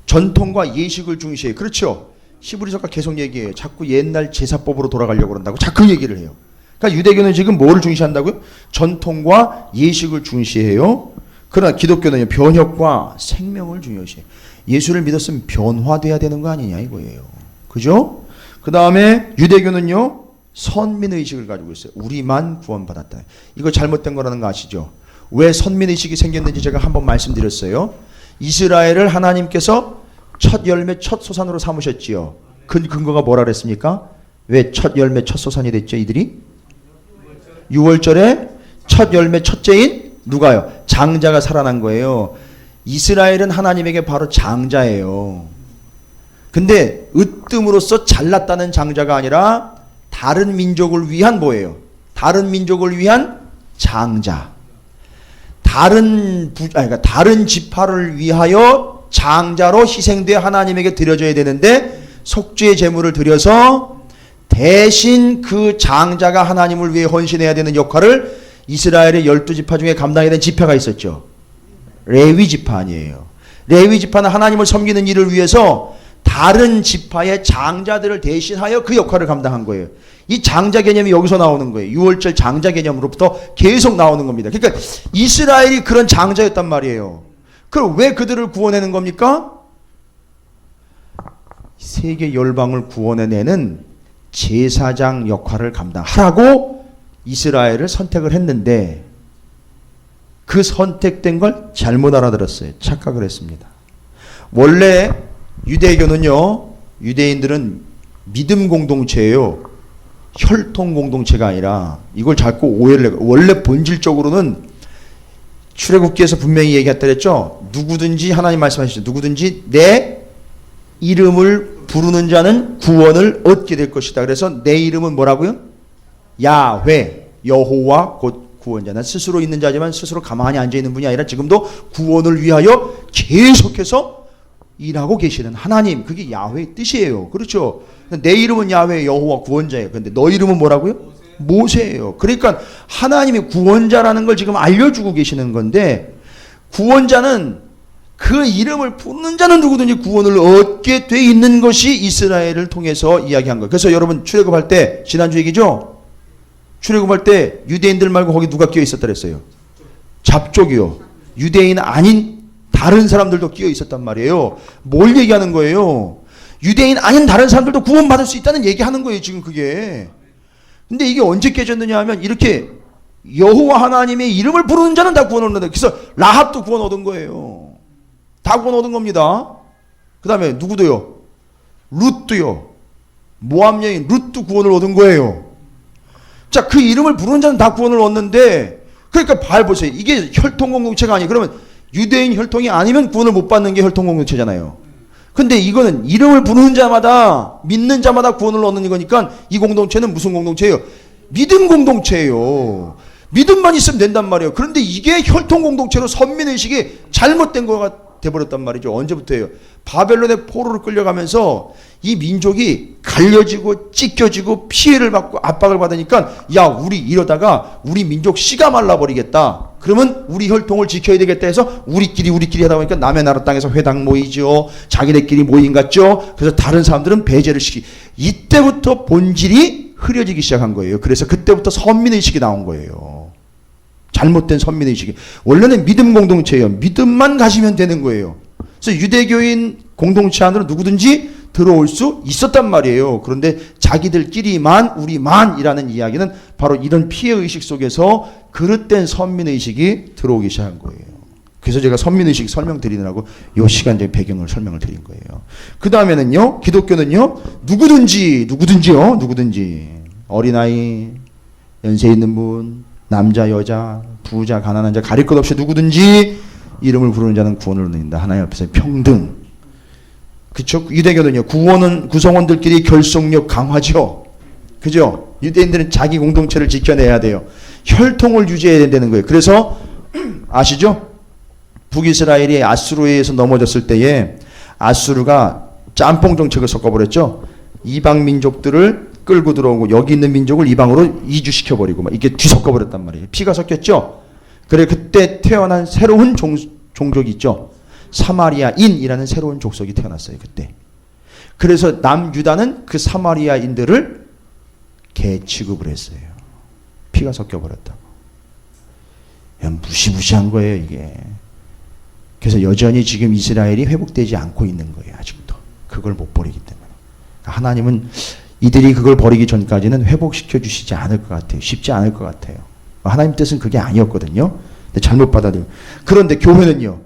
전통과 예식을 중시해요. 그렇죠? 히브리서가 계속 얘기해요. 자꾸 옛날 제사법으로 돌아가려고 그런다고 자꾸 얘기를 해요. 그러니까 유대교는 지금 뭐를 중시한다고요? 전통과 예식을 중시해요. 그러나 기독교는요 변혁과 생명을 중요시해요. 예수를 믿었으면 변화돼야 되는 거 아니냐 이거예요. 그죠? 그 다음에 유대교는요 선민의식을 가지고 있어요. 우리만 구원받았다. 이거 잘못된 거라는 거 아시죠? 왜 선민의식이 생겼는지 제가 한번 말씀드렸어요. 이스라엘을 하나님께서 첫 열매 첫 소산으로 삼으셨지요. 그 근거가 뭐라 그랬습니까? 왜 첫 열매 첫 소산이 됐죠 이들이? 6월절에 첫 열매 첫째인 누가요? 장자가 살아난 거예요. 이스라엘은 하나님에게 바로 장자예요. 근데 으뜸으로써 잘났다는 장자가 아니라 다른 민족을 위한 뭐예요? 다른 민족을 위한 장자. 다른 지파를 위하여 장자로 희생돼 하나님에게 드려져야 되는데, 속죄의 제물을 드려서 대신 그 장자가 하나님을 위해 헌신해야 되는 역할을 이스라엘의 12지파 중에 감당해야 되는 지파가 있었죠. 레위 지파 아니에요. 레위 지파는 하나님을 섬기는 일을 위해서 다른 지파의 장자들을 대신하여 그 역할을 감당한 거예요. 이 장자 개념이 여기서 나오는 거예요. 6월절 장자 개념으로부터 계속 나오는 겁니다. 그러니까 이스라엘이 그런 장자였단 말이에요. 그럼 왜 그들을 구원해낸 겁니까? 세계 열방을 구원해내는 제사장 역할을 감당하라고 이스라엘을 선택을 했는데, 그 선택된 걸 잘못 알아들었어요. 착각을 했습니다. 원래 유대교는요, 유대인들은 믿음 공동체예요. 혈통 공동체가 아니라, 이걸 자꾸 오해를 해요. 원래 본질적으로는 출애굽기에서 분명히 얘기했다 그랬죠. 누구든지, 하나님 말씀하시죠. 누구든지 내 이름을 부르는 자는 구원을 얻게 될 것이다. 그래서 내 이름은 뭐라고요? 야훼, 여호와 곧 구원자는 스스로 있는 자지만 스스로 가만히 앉아있는 분이 아니라 지금도 구원을 위하여 계속해서 일하고 계시는 하나님, 그게 야훼의 뜻이에요. 그렇죠? 내 이름은 야훼 여호와 구원자예요. 그런데 너 이름은 뭐라고요? 모세예요. 그러니까 하나님이 구원자라는 걸 지금 알려주고 계시는 건데, 구원자는 그 이름을 부르는 자는 누구든지 구원을 얻게 돼 있는 것이 이스라엘을 통해서 이야기한 거예요. 그래서 여러분 출애굽할 때, 지난주 얘기죠? 출애굽할 때 유대인들 말고 거기 누가 끼어 있었다 그랬어요? 잡족이요. 유대인 아닌 다른 사람들도 끼어 있었단 말이에요. 뭘 얘기하는 거예요? 유대인 아닌 다른 사람들도 구원받을 수 있다는 얘기하는 거예요, 지금 그게. 근데 이게 언제 깨졌느냐 하면, 이렇게 여호와 하나님의 이름을 부르는 자는 다 구원 얻는다. 그래서 라합도 구원 얻은 거예요. 다 구원 얻은 겁니다. 그 다음에 누구도요? 룻도요. 모압 여인 룻도 구원을 얻은 거예요. 자, 그 이름을 부르는 자는 다 구원을 얻는데, 그러니까 발 보세요. 이게 혈통 공동체가 아니에요. 그러면 유대인 혈통이 아니면 구원을 못 받는 게 혈통 공동체잖아요. 근데 이거는 이름을 부르는 자마다, 믿는 자마다 구원을 얻는 거니까, 이 공동체는 무슨 공동체예요? 믿음 공동체예요. 믿음만 있으면 된단 말이에요. 그런데 이게 혈통 공동체로 선민의식이 잘못된 거가 돼버렸단 말이죠. 언제부터예요? 바벨론의 포로로 끌려가면서 이 민족이 갈려지고 찢겨지고 피해를 받고 압박을 받으니까, 야, 우리 이러다가 우리 민족 씨가 말라버리겠다. 그러면 우리 혈통을 지켜야 되겠다 해서 우리끼리 하다 보니까 남의 나라 땅에서 회당 모이죠. 자기네끼리 모임 같죠. 그래서 다른 사람들은 배제를 시키고, 이때부터 본질이 흐려지기 시작한 거예요. 그래서 그때부터 선민의식이 나온 거예요. 잘못된 선민의식이. 원래는 믿음 공동체예요. 믿음만 가지면 되는 거예요. 그래서 유대교인 공동체 안으로 누구든지 들어올 수 있었단 말이에요. 그런데 자기들끼리만 우리만이라는 이야기는 바로 이런 피해의식 속에서 그릇된 선민의식이 들어오기 시작한 거예요. 그래서 제가 선민의식 설명드리느라고 이 시간제 배경을 설명을 드린 거예요. 그 다음에는요, 기독교는요, 누구든지요, 어린아이, 연세 있는 분, 남자, 여자, 부자, 가난한 자, 가릴 것 없이 누구든지 이름을 부르는 자는 구원을 얻는다. 하나님 앞에서 평등. 그쵸? 유대교는요, 구성원들끼리 결속력 강화죠. 그죠? 유대인들은 자기 공동체를 지켜내야 돼요. 혈통을 유지해야 되는 거예요. 그래서, 아시죠? 북이스라엘이 아수르에 의해서 넘어졌을 때에 아수르가 짬뽕 정책을 섞어버렸죠. 이방 민족들을 끌고 들어오고 여기 있는 민족을 이방으로 이주시켜버리고 막 이게 뒤섞어버렸단 말이에요. 피가 섞였죠. 그래 그때 태어난 새로운 종족이 있죠. 사마리아인이라는 새로운 족속이 태어났어요. 그때. 그래서 남유다는 그 사마리아인들을 개 취급을 했어요. 피가 섞여버렸다고. 무시무시한 거예요 이게. 그래서 여전히 지금 이스라엘이 회복되지 않고 있는 거예요. 아직도. 그걸 못 버리기 때문에. 하나님은 이들이 그걸 버리기 전까지는 회복시켜 주시지 않을 것 같아요. 쉽지 않을 것 같아요. 하나님 뜻은 그게 아니었거든요. 근데 잘못 받아들여. 그런데 교회는요.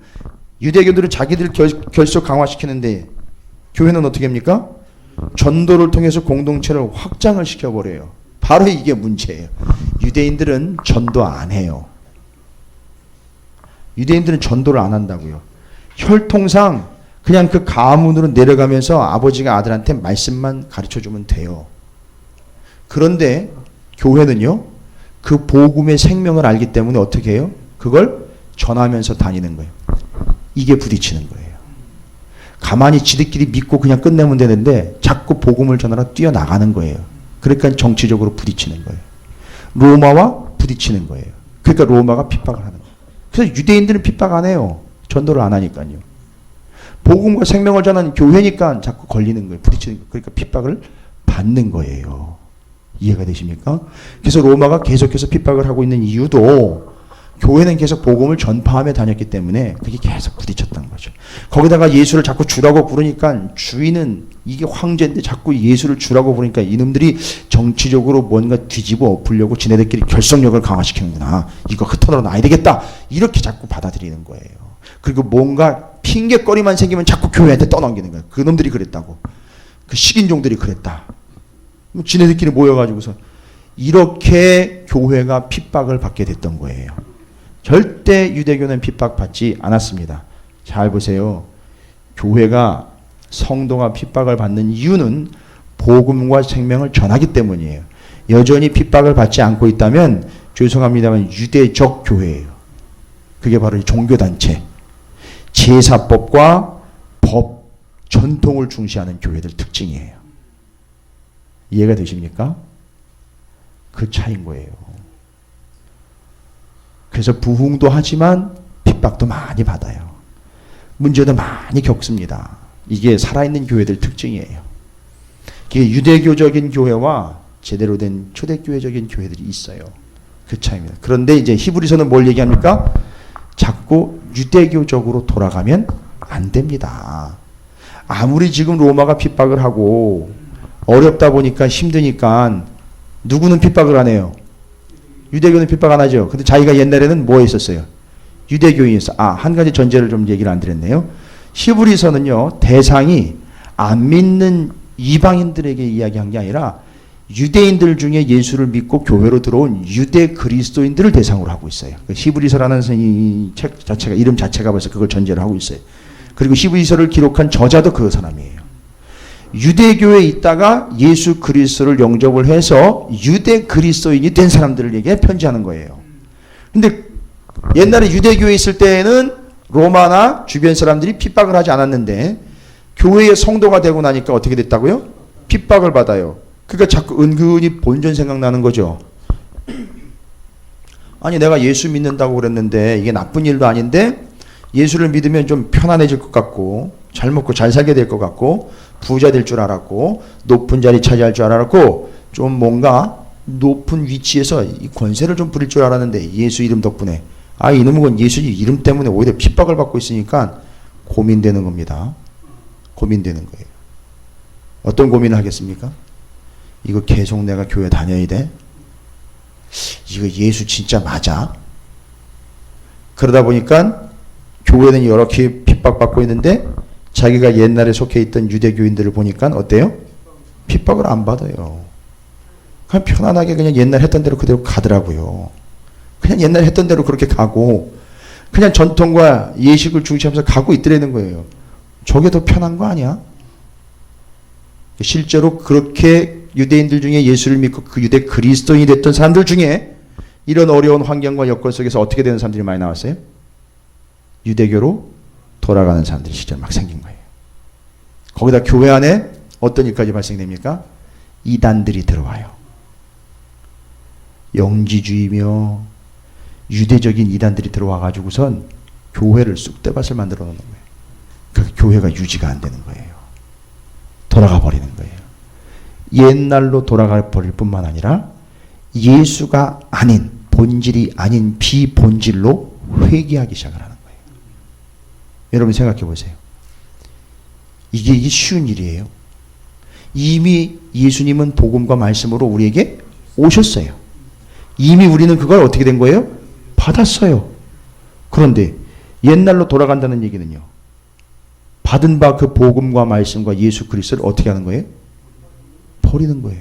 유대교들은 자기들 결속 강화시키는데 교회는 어떻게 합니까? 전도를 통해서 공동체를 확장을 시켜버려요. 바로 이게 문제예요. 유대인들은 전도 안 해요. 유대인들은 전도를 안 한다고요. 혈통상 그냥 그 가문으로 내려가면서 아버지가 아들한테 말씀만 가르쳐주면 돼요. 그런데 교회는요. 그 복음의 생명을 알기 때문에 어떻게 해요? 그걸 전하면서 다니는 거예요. 이게 부딪히는 거예요. 가만히 지들끼리 믿고 그냥 끝내면 되는데 자꾸 복음을 전하러 뛰어나가는 거예요. 그러니까 정치적으로 부딪히는 거예요. 로마와 부딪히는 거예요. 그러니까 로마가 핍박을 하는 거예요. 그래서 유대인들은 핍박 안 해요. 전도를 안 하니까요. 복음과 생명을 전하는 교회니까 자꾸 걸리는 거예요. 부딪히는 거예요. 그러니까 핍박을 받는 거예요. 이해가 되십니까? 그래서 로마가 계속해서 핍박을 하고 있는 이유도 교회는 계속 복음을 전파하며 다녔기 때문에 그게 계속 부딪혔던 거죠. 거기다가 예수를 자꾸 주라고 부르니까 주인은 이게 황제인데 자꾸 예수를 주라고 부르니까 이놈들이 정치적으로 뭔가 뒤집어 엎으려고 지네들끼리 결속력을 강화시키는구나. 이거 흩어져 놔야 되겠다. 이렇게 자꾸 받아들이는 거예요. 그리고 뭔가 핑계거리만 생기면 자꾸 교회한테 떠넘기는 거예요. 그놈들이 그랬다고. 그 식인종들이 그랬다. 지네들끼리 모여가지고서 이렇게 교회가 핍박을 받게 됐던 거예요. 절대 유대교는 핍박받지 않았습니다. 잘 보세요. 교회가 성도가 핍박을 받는 이유는 복음과 생명을 전하기 때문이에요. 여전히 핍박을 받지 않고 있다면 죄송합니다만 유대적 교회예요. 그게 바로 종교단체. 제사법과 법, 전통을 중시하는 교회들 특징이에요. 이해가 되십니까? 그 차이인 거예요. 그래서 부흥도 하지만 핍박도 많이 받아요. 문제도 많이 겪습니다. 이게 살아있는 교회들 특징이에요. 이게 유대교적인 교회와 제대로 된 초대교회적인 교회들이 있어요. 그 차이입니다. 그런데 이제 히브리서는 뭘 얘기합니까? 자꾸 유대교적으로 돌아가면 안 됩니다. 아무리 지금 로마가 핍박을 하고 어렵다 보니까 힘드니까 누구는 핍박을 안 해요? 유대교는 핍박 안 하죠. 근데 자기가 옛날에는 뭐 있었어요? 유대교인이었어. 한 가지 전제를 좀 얘기를 안 드렸네요. 히브리서는요, 대상이 안 믿는 이방인들에게 이야기한 게 아니라 유대인들 중에 예수를 믿고 교회로 들어온 유대 그리스도인들을 대상으로 하고 있어요. 히브리서라는 이 책 자체가, 이름 자체가 벌써 그걸 전제를 하고 있어요. 그리고 히브리서를 기록한 저자도 그 사람이에요. 유대교에 있다가 예수 그리스도를 영접을 해서 유대 그리스도인이 된 사람들에게 편지하는 거예요. 근데 옛날에 유대교에 있을 때에는 로마나 주변 사람들이 핍박을 하지 않았는데 교회의 성도가 되고 나니까 어떻게 됐다고요? 핍박을 받아요. 그러니까 자꾸 은근히 본전 생각나는 거죠. 아니 내가 예수 믿는다고 그랬는데 이게 나쁜 일도 아닌데 예수를 믿으면 좀 편안해질 것 같고 잘 먹고 잘 살게 될 것 같고 부자 될 줄 알았고 높은 자리 차지할 줄 알았고 좀 뭔가 높은 위치에서 이 권세를 좀 부릴 줄 알았는데 예수 이름 덕분에 이놈은 예수 이름 때문에 오히려 핍박을 받고 있으니까 고민되는 겁니다. 고민되는 거예요. 어떤 고민을 하겠습니까? 이거 계속 내가 교회 다녀야 돼? 이거 예수 진짜 맞아? 그러다 보니까 교회는 이렇게 핍박받고 있는데 자기가 옛날에 속해 있던 유대교인들을 보니까 어때요? 핍박을 안 받아요. 그냥 편안하게 그냥 옛날 했던 대로 그대로 가더라고요. 그냥 옛날 했던 대로 그렇게 가고 그냥 전통과 예식을 중시하면서 가고 있더라는 거예요. 저게 더 편한 거 아니야? 실제로 그렇게 유대인들 중에 예수를 믿고 그 유대 그리스도인이 됐던 사람들 중에 이런 어려운 환경과 여건 속에서 어떻게 되는 사람들이 많이 나왔어요? 유대교로 돌아가는 사람들이 실제로 막 생긴 거예요. 거기다 교회 안에 어떤 일까지 발생됩니까? 이단들이 들어와요. 영지주의며 유대적인 이단들이 들어와가지고선 교회를 쑥대밭을 만들어 놓는 거예요. 그 교회가 유지가 안 되는 거예요. 돌아가 버리는 거예요. 옛날로 돌아가 버릴 뿐만 아니라 예수가 아닌, 본질이 아닌 비본질로 회귀하기 시작을 하는 거예요. 여러분 생각해 보세요. 이게 쉬운 일이에요. 이미 예수님은 복음과 말씀으로 우리에게 오셨어요. 이미 우리는 그걸 어떻게 된 거예요? 받았어요. 그런데 옛날로 돌아간다는 얘기는요. 받은 바 그 복음과 말씀과 예수 그리스도를 어떻게 하는 거예요? 버리는 거예요.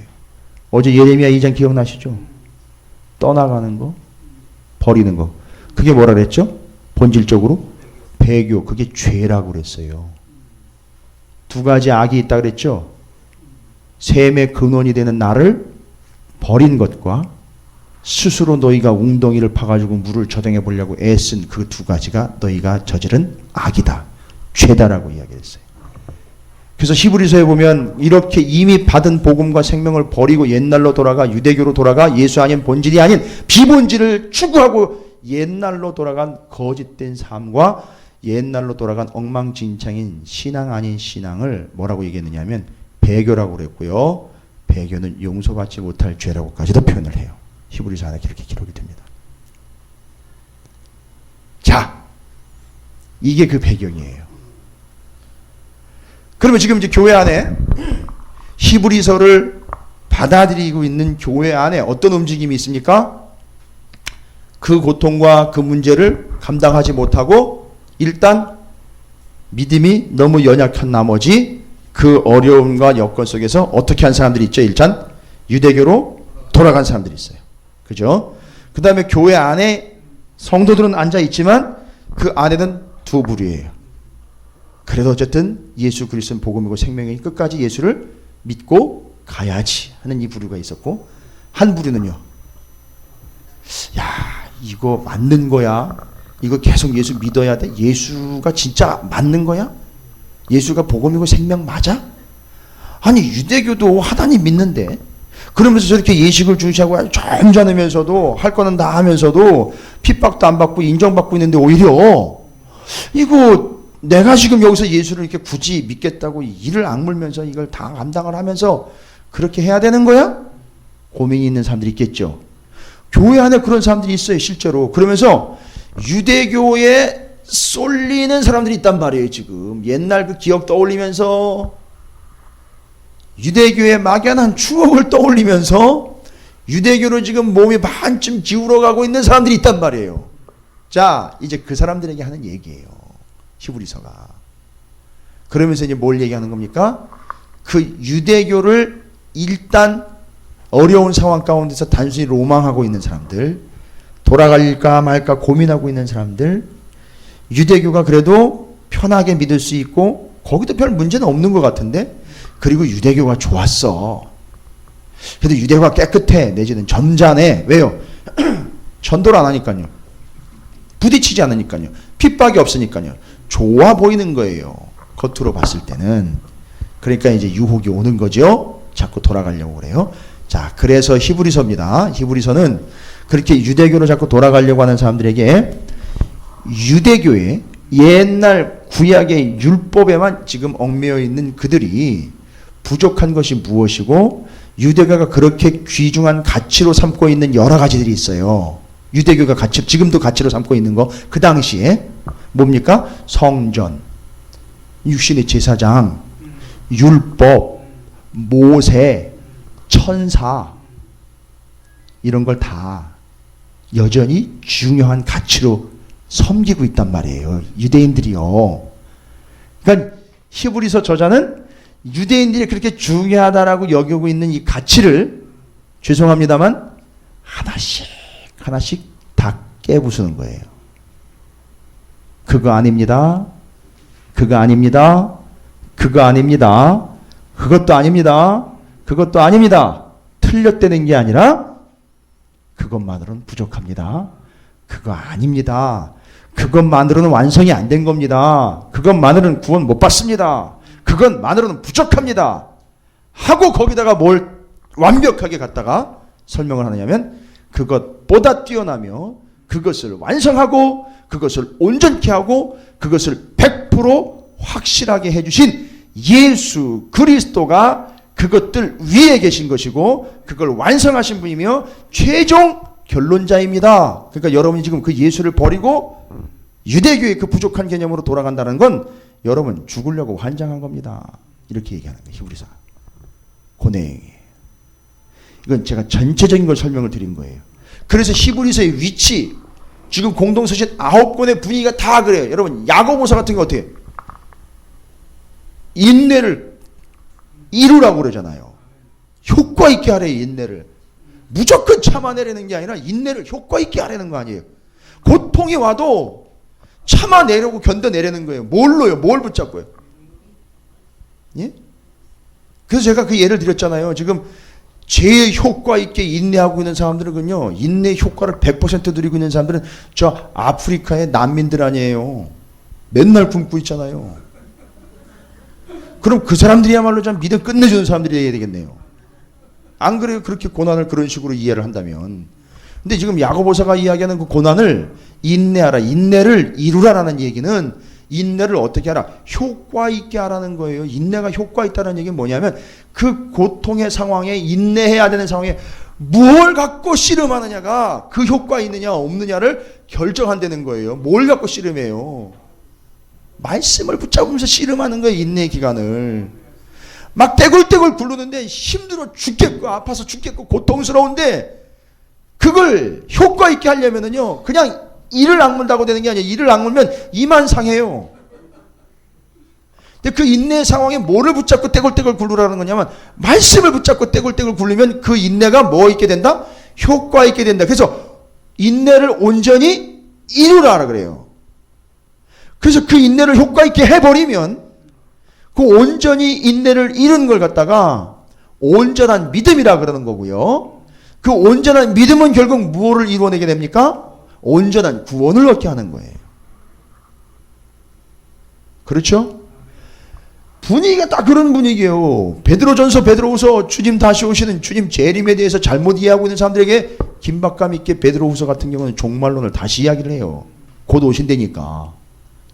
어제 예레미야 2장 기억나시죠? 떠나가는 거, 버리는 거. 그게 뭐라 그랬죠? 본질적으로 배교, 그게 죄라고 그랬어요. 두 가지 악이 있다 그랬죠? 셈의 근원이 되는 나를 버린 것과 스스로 너희가 웅덩이를 파가지고 물을 저장해 보려고 애쓴 그 두 가지가 너희가 저지른 악이다. 죄다라고 이야기했어요. 그래서 히브리서에 보면 이렇게 이미 받은 복음과 생명을 버리고 옛날로 돌아가 유대교로 돌아가 예수 아닌 본질이 아닌 비본질을 추구하고 옛날로 돌아간 거짓된 삶과 옛날로 돌아간 엉망진창인 신앙 아닌 신앙을 뭐라고 얘기했느냐 하면 배교라고 그랬고요. 배교는 용서받지 못할 죄라고까지도 표현을 해요. 히브리서 안에 이렇게 기록이 됩니다. 자, 이게 그 배경이에요. 그러면 지금 이제 교회 안에 히브리서를 받아들이고 있는 교회 안에 어떤 움직임이 있습니까? 그 고통과 그 문제를 감당하지 못하고 일단 믿음이 너무 연약한 나머지 그 어려움과 여건 속에서 어떻게 한 사람들이 있죠? 일단 유대교로 돌아간 사람들이 있어요. 그죠? 그 다음에 교회 안에 성도들은 앉아 있지만 그 안에는 두 부류예요. 그래도 어쨌든 예수 그리스도는 복음이고 생명이니 끝까지 예수를 믿고 가야지 하는 이 부류가 있었고, 한 부류는요, 야, 이거 맞는 거야? 이거 계속 예수 믿어야 돼? 예수가 진짜 맞는 거야? 예수가 복음이고 생명 맞아? 아니 유대교도 하나님 믿는데 그러면서 저렇게 예식을 중시하고 점잖으면서도 할 거는 다 하면서도 핍박도 안 받고 인정받고 있는데 오히려 이거 내가 지금 여기서 예수를 이렇게 굳이 믿겠다고 이를 악물면서 이걸 다 감당을 하면서 그렇게 해야 되는 거야? 고민이 있는 사람들이 있겠죠. 교회 안에 그런 사람들이 있어요, 실제로. 그러면서 유대교에 쏠리는 사람들이 있단 말이에요, 지금. 옛날 그 기억 떠올리면서 유대교의 막연한 추억을 떠올리면서 유대교로 지금 몸이 반쯤 기울어가고 있는 사람들이 있단 말이에요. 자, 이제 그 사람들에게 하는 얘기예요, 히브리서가. 그러면서 이제 뭘 얘기하는 겁니까? 그 유대교를 일단 어려운 상황 가운데서 단순히 로망하고 있는 사람들, 돌아갈까 말까 고민하고 있는 사람들, 유대교가 그래도 편하게 믿을 수 있고 거기도 별 문제는 없는 것 같은데, 그리고 유대교가 좋았어. 그래도 유대교가 깨끗해, 내지는 점잖해. 왜요? 전도를 안 하니까요. 부딪히지 않으니까요. 핍박이 없으니까요. 좋아 보이는 거예요, 겉으로 봤을 때는. 그러니까 이제 유혹이 오는 거죠. 자꾸 돌아가려고 그래요. 자, 그래서 히브리서입니다. 히브리서는 그렇게 유대교로 자꾸 돌아가려고 하는 사람들에게 유대교의 옛날 구약의 율법에만 지금 얽매여 있는 그들이 부족한 것이 무엇이고 유대교가 그렇게 귀중한 가치로 삼고 있는 여러 가지들이 있어요. 유대교가 가치, 지금도 가치로 삼고 있는 거, 그 당시에 뭡니까? 성전, 육신의 제사장, 율법, 모세, 천사 이런 걸 다 여전히 중요한 가치로 섬기고 있단 말이에요. 유대인들이요. 그러니까 히브리서 저자는 유대인들이 그렇게 중요하다라고 여기고 있는 이 가치를 죄송합니다만 하나씩 하나씩 다 깨부수는 거예요. 그거 아닙니다. 그거 아닙니다. 그거 아닙니다. 그것도 아닙니다. 그것도 아닙니다. 틀렸다는 게 아니라 그것만으로는 부족합니다. 그거 아닙니다. 그것만으로는 완성이 안 된 겁니다. 그것만으로는 구원 못 받습니다. 그것만으로는 부족합니다. 하고 거기다가 뭘 완벽하게 갖다가 설명을 하느냐면 그것보다 뛰어나며 그것을 완성하고 그것을 온전케 하고 그것을 100% 확실하게 해주신 예수 그리스도가 그것들 위에 계신 것이고 그걸 완성하신 분이며 최종 결론자입니다. 그러니까 여러분이 지금 그 예수를 버리고 유대교의 그 부족한 개념으로 돌아간다는 건 여러분 죽으려고 환장한 겁니다. 이렇게 얘기하는 거예요. 히브리서. 그 내용이에요. 이건 제가 전체적인 걸 설명을 드린 거예요. 그래서 히브리서의 위치, 지금 공동서신 9권의 분위기가 다 그래요. 여러분 야고보서 같은 거 어떻게 인내를 이루라고 그러잖아요. 효과 있게 하래요. 인내를. 무조건 참아내려는 게 아니라 인내를 효과 있게 하려는 거 아니에요. 고통이 와도 참아내려고 견뎌내려는 거예요. 뭘로요? 뭘 붙잡고요? 예? 그래서 제가 그 예를 드렸잖아요. 지금 제일 효과 있게 인내하고 있는 사람들은요, 인내 효과를 100% 누리고 있는 사람들은 저 아프리카의 난민들 아니에요. 맨날 굶고 있잖아요. 그럼 그 사람들이야말로 좀 믿음 끝내주는 사람들이 해야 되겠네요. 안 그래요? 그렇게 고난을 그런 식으로 이해를 한다면. 근데 지금 야고보서가 이야기하는 그 고난을 인내하라, 인내를 이루라라는 얘기는 인내를 어떻게 하라? 효과 있게 하라는 거예요. 인내가 효과 있다는 얘기는 뭐냐면 그 고통의 상황에 인내해야 되는 상황에 뭘 갖고 씨름하느냐가 그 효과 있느냐 없느냐를 결정한다는 거예요. 뭘 갖고 씨름해요? 말씀을 붙잡으면서 씨름하는 거예요. 인내의 기간을. 막 떼굴떼굴 굴르는데 힘들어 죽겠고 아파서 죽겠고 고통스러운데 그걸 효과 있게 하려면은요 그냥 이를 악물다고 되는 게 아니에요. 이를 악물면 이만 상해요. 근데 그 인내의 상황에 뭐를 붙잡고 떼굴떼굴 굴르라는 거냐면 말씀을 붙잡고 떼굴떼굴 굴르면 그 인내가 뭐 있게 된다? 효과 있게 된다. 그래서 인내를 온전히 이루라 그래요. 그래서 그 인내를 효과 있게 해버리면 그 온전히 인내를 이룬 걸 갖다가 온전한 믿음이라 그러는 거고요. 그 온전한 믿음은 결국 무엇을 이루어내게 됩니까? 온전한 구원을 얻게 하는 거예요. 그렇죠? 분위기가 딱 그런 분위기예요. 베드로전서 베드로후서 주님 다시 오시는 주님 재림에 대해서 잘못 이해하고 있는 사람들에게 긴박감 있게 베드로후서 같은 경우는 종말론을 다시 이야기를 해요. 곧 오신다니까.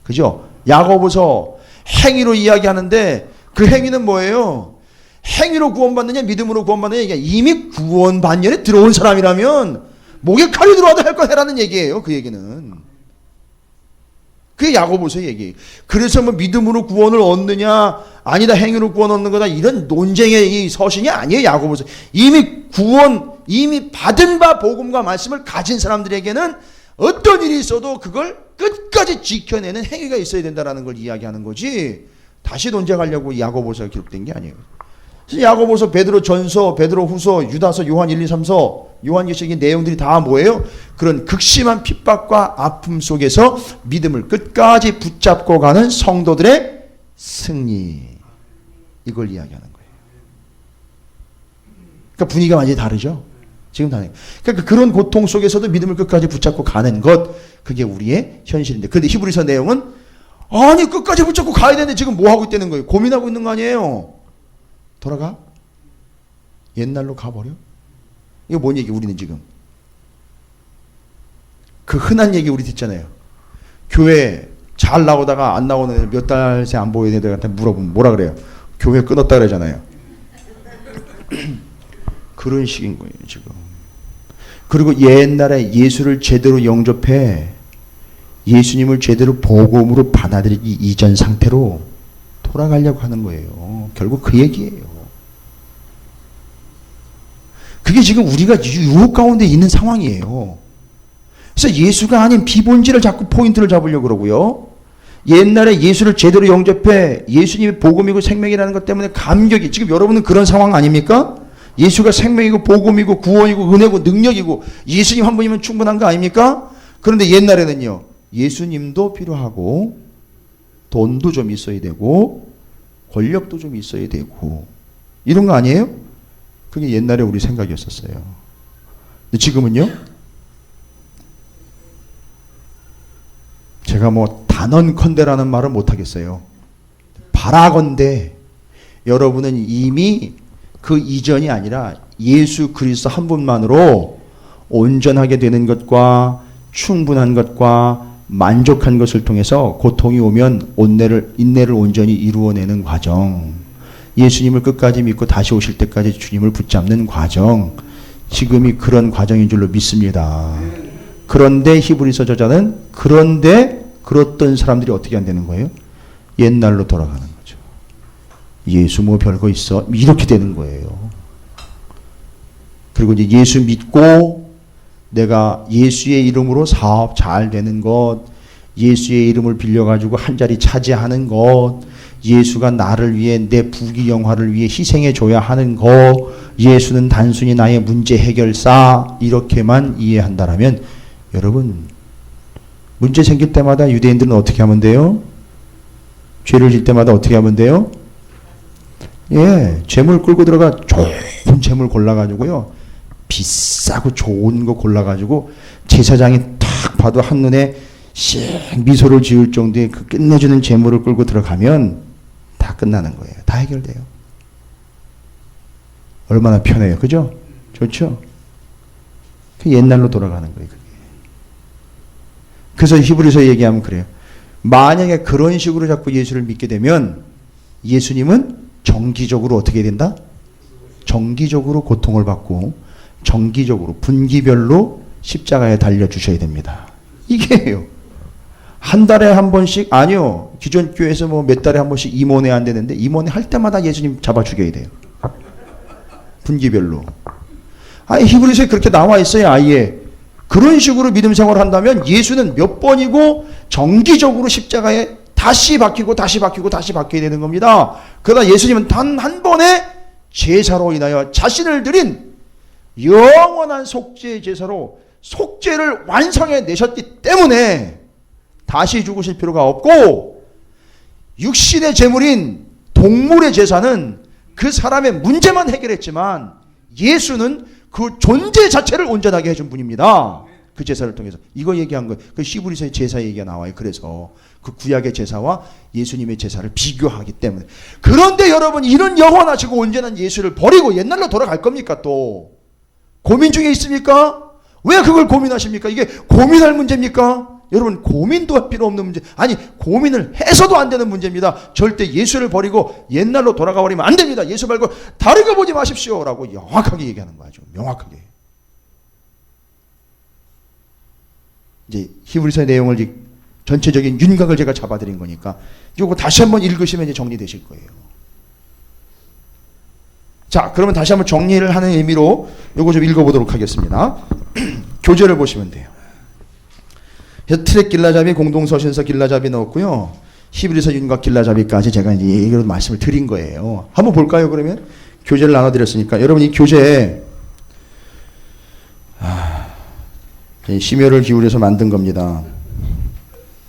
그죠? 야고보서 행위로 이야기하는데 그 행위는 뭐예요? 행위로 구원받느냐 믿음으로 구원받느냐. 이게 이미 구원 반열에 들어온 사람이라면 목에 칼이 들어와도 할 거 해라는 얘기예요. 그 얘기는. 그게 야고보서의 얘기예요. 그래서 뭐 믿음으로 구원을 얻느냐 아니다 행위로 구원 얻는 거다 이런 논쟁의 이 서신이 아니에요. 야고보서. 이미 구원 이미 받은 바 복음과 말씀을 가진 사람들에게는 어떤 일이 있어도 그걸 끝까지 지켜내는 행위가 있어야 된다는 걸 이야기하는 거지 다시 논쟁하려고 야고보서가 기록된 게 아니에요. 그래서 야고보서, 베드로전서, 베드로후서, 유다서, 요한 1, 2, 3서, 요한계시록의 내용들이 다 뭐예요? 그런 극심한 핍박과 아픔 속에서 믿음을 끝까지 붙잡고 가는 성도들의 승리, 이걸 이야기하는 거예요. 그러니까 분위기가 완전히 다르죠. 지금 다르죠. 그러니까 그런 고통 속에서도 믿음을 끝까지 붙잡고 가는 것, 그게 우리의 현실인데. 그런데 히브리서 내용은 아니 끝까지 붙잡고 가야 되는데 지금 뭐 하고 있다는 거예요? 고민하고 있는 거 아니에요? 돌아가? 옛날로 가버려? 이거 뭔 얘기? 우리는 지금 그 흔한 얘기 우리 듣잖아요. 교회 잘 나오다가 안 나오는 애들 몇 달 새 안 보이는 애들한테 물어보면 뭐라 그래요? 교회 끊었다 그러잖아요. 그런 식인 거예요 지금. 그리고 옛날에 예수를 제대로 영접해 예수님을 제대로 복음으로 받아들이기 이전 상태로 돌아가려고 하는 거예요. 결국 그 얘기예요. 그게 지금 우리가 유혹 가운데 있는 상황이에요. 그래서 예수가 아닌 비본질을 자꾸 포인트를 잡으려고 그러고요. 옛날에 예수를 제대로 영접해 예수님이 복음이고 생명이라는 것 때문에 감격이, 지금 여러분은 그런 상황 아닙니까? 예수가 생명이고 복음이고 구원이고 은혜고 능력이고 예수님 한 분이면 충분한 거 아닙니까? 그런데 옛날에는요, 예수님도 필요하고 돈도 좀 있어야 되고 권력도 좀 있어야 되고 이런 거 아니에요? 그게 옛날에 우리 생각이었었어요. 근데 지금은요, 제가 뭐 단언컨대라는 말을 못하겠어요. 바라건대 여러분은 이미 그 이전이 아니라 예수 그리스도 한 분만으로 온전하게 되는 것과 충분한 것과 만족한 것을 통해서 고통이 오면 인내를 온전히 이루어내는 과정, 예수님을 끝까지 믿고 다시 오실 때까지 주님을 붙잡는 과정, 지금이 그런 과정인 줄로 믿습니다. 그런데 히브리서 저자는 그렇던 사람들이 어떻게 안 되는 거예요? 옛날로 돌아가는 거죠. 예수 뭐 별거 있어? 이렇게 되는 거예요. 그리고 이제 예수 믿고 내가 예수의 이름으로 사업 잘 되는 것, 예수의 이름을 빌려가지고 한 자리 차지하는 것, 예수가 나를 위해 내 부귀영화를 위해 희생해 줘야 하는 것, 예수는 단순히 나의 문제 해결사, 이렇게만 이해한다라면 여러분, 문제 생길 때마다 유대인들은 어떻게 하면 돼요? 죄를 질 때마다 어떻게 하면 돼요? 예, 재물 끌고 들어가 좋은 재물 골라가지고요, 비싸고 좋은 거 골라가지고 제사장이 딱 봐도 한눈에 씩 미소를 지을 정도의 그 끝내주는 재물을 끌고 들어가면 다 끝나는 거예요. 다 해결돼요. 얼마나 편해요. 그죠? 좋죠? 그 옛날로 돌아가는 거예요. 그게. 그래서 히브리서 얘기하면 그래요. 만약에 그런 식으로 자꾸 예수를 믿게 되면 예수님은 정기적으로 어떻게 된다? 정기적으로 고통을 받고 정기적으로 분기별로 십자가에 달려주셔야 됩니다. 이게요. 한 달에 한 번씩, 아니요, 기존 교회에서 뭐 몇 달에 한 번씩 임원회 안 되는데 임원회 할 때마다 예수님 잡아 죽여야 돼요. 분기별로. 아니 히브리서에 그렇게 나와 있어요. 아예 그런 식으로 믿음 생활을 한다면 예수는 몇 번이고 정기적으로 십자가에 다시 박히고 다시 박히고 다시 박혀야 되는 겁니다. 그러나 예수님은 단 한 번의 제사로 인하여 자신을 드린 영원한 속죄의 제사로 속죄를 완성해 내셨기 때문에 다시 죽으실 필요가 없고, 육신의 제물인 동물의 제사는 그 사람의 문제만 해결했지만 예수는 그 존재 자체를 온전하게 해준 분입니다. 그 제사를 통해서. 이거 얘기한 거예요. 그 히브리서의 제사 얘기가 나와요. 그래서 그 구약의 제사와 예수님의 제사를 비교하기 때문에. 그런데 여러분, 이런 영원하시고 온전한 예수를 버리고 옛날로 돌아갈 겁니까? 또 고민 중에 있습니까? 왜 그걸 고민하십니까? 이게 고민할 문제입니까? 여러분, 고민도 할 필요 없는 문제, 아니 고민을 해서도 안 되는 문제입니다. 절대 예수를 버리고 옛날로 돌아가 버리면 안 됩니다. 예수 말고 다른 거 보지 마십시오 라고 명확하게 얘기하는 거죠. 명확하게. 이제 히브리서의 내용을 전체적인 윤곽을 제가 잡아드린 거니까 이거 다시 한번 읽으시면 이제 정리되실 거예요. 자, 그러면 다시 한번 정리를 하는 의미로 이거 좀 읽어보도록 하겠습니다. 교재를 보시면 돼요. 트랙 길라잡이, 공동서신서 길라잡이 넣었고요. 히브리서 윤곽 길라잡이까지 제가 이제 이런 말씀을 드린 거예요. 한번 볼까요? 그러면 교재를 나눠드렸으니까 여러분 이 교재에 심혈을 기울여서 만든 겁니다.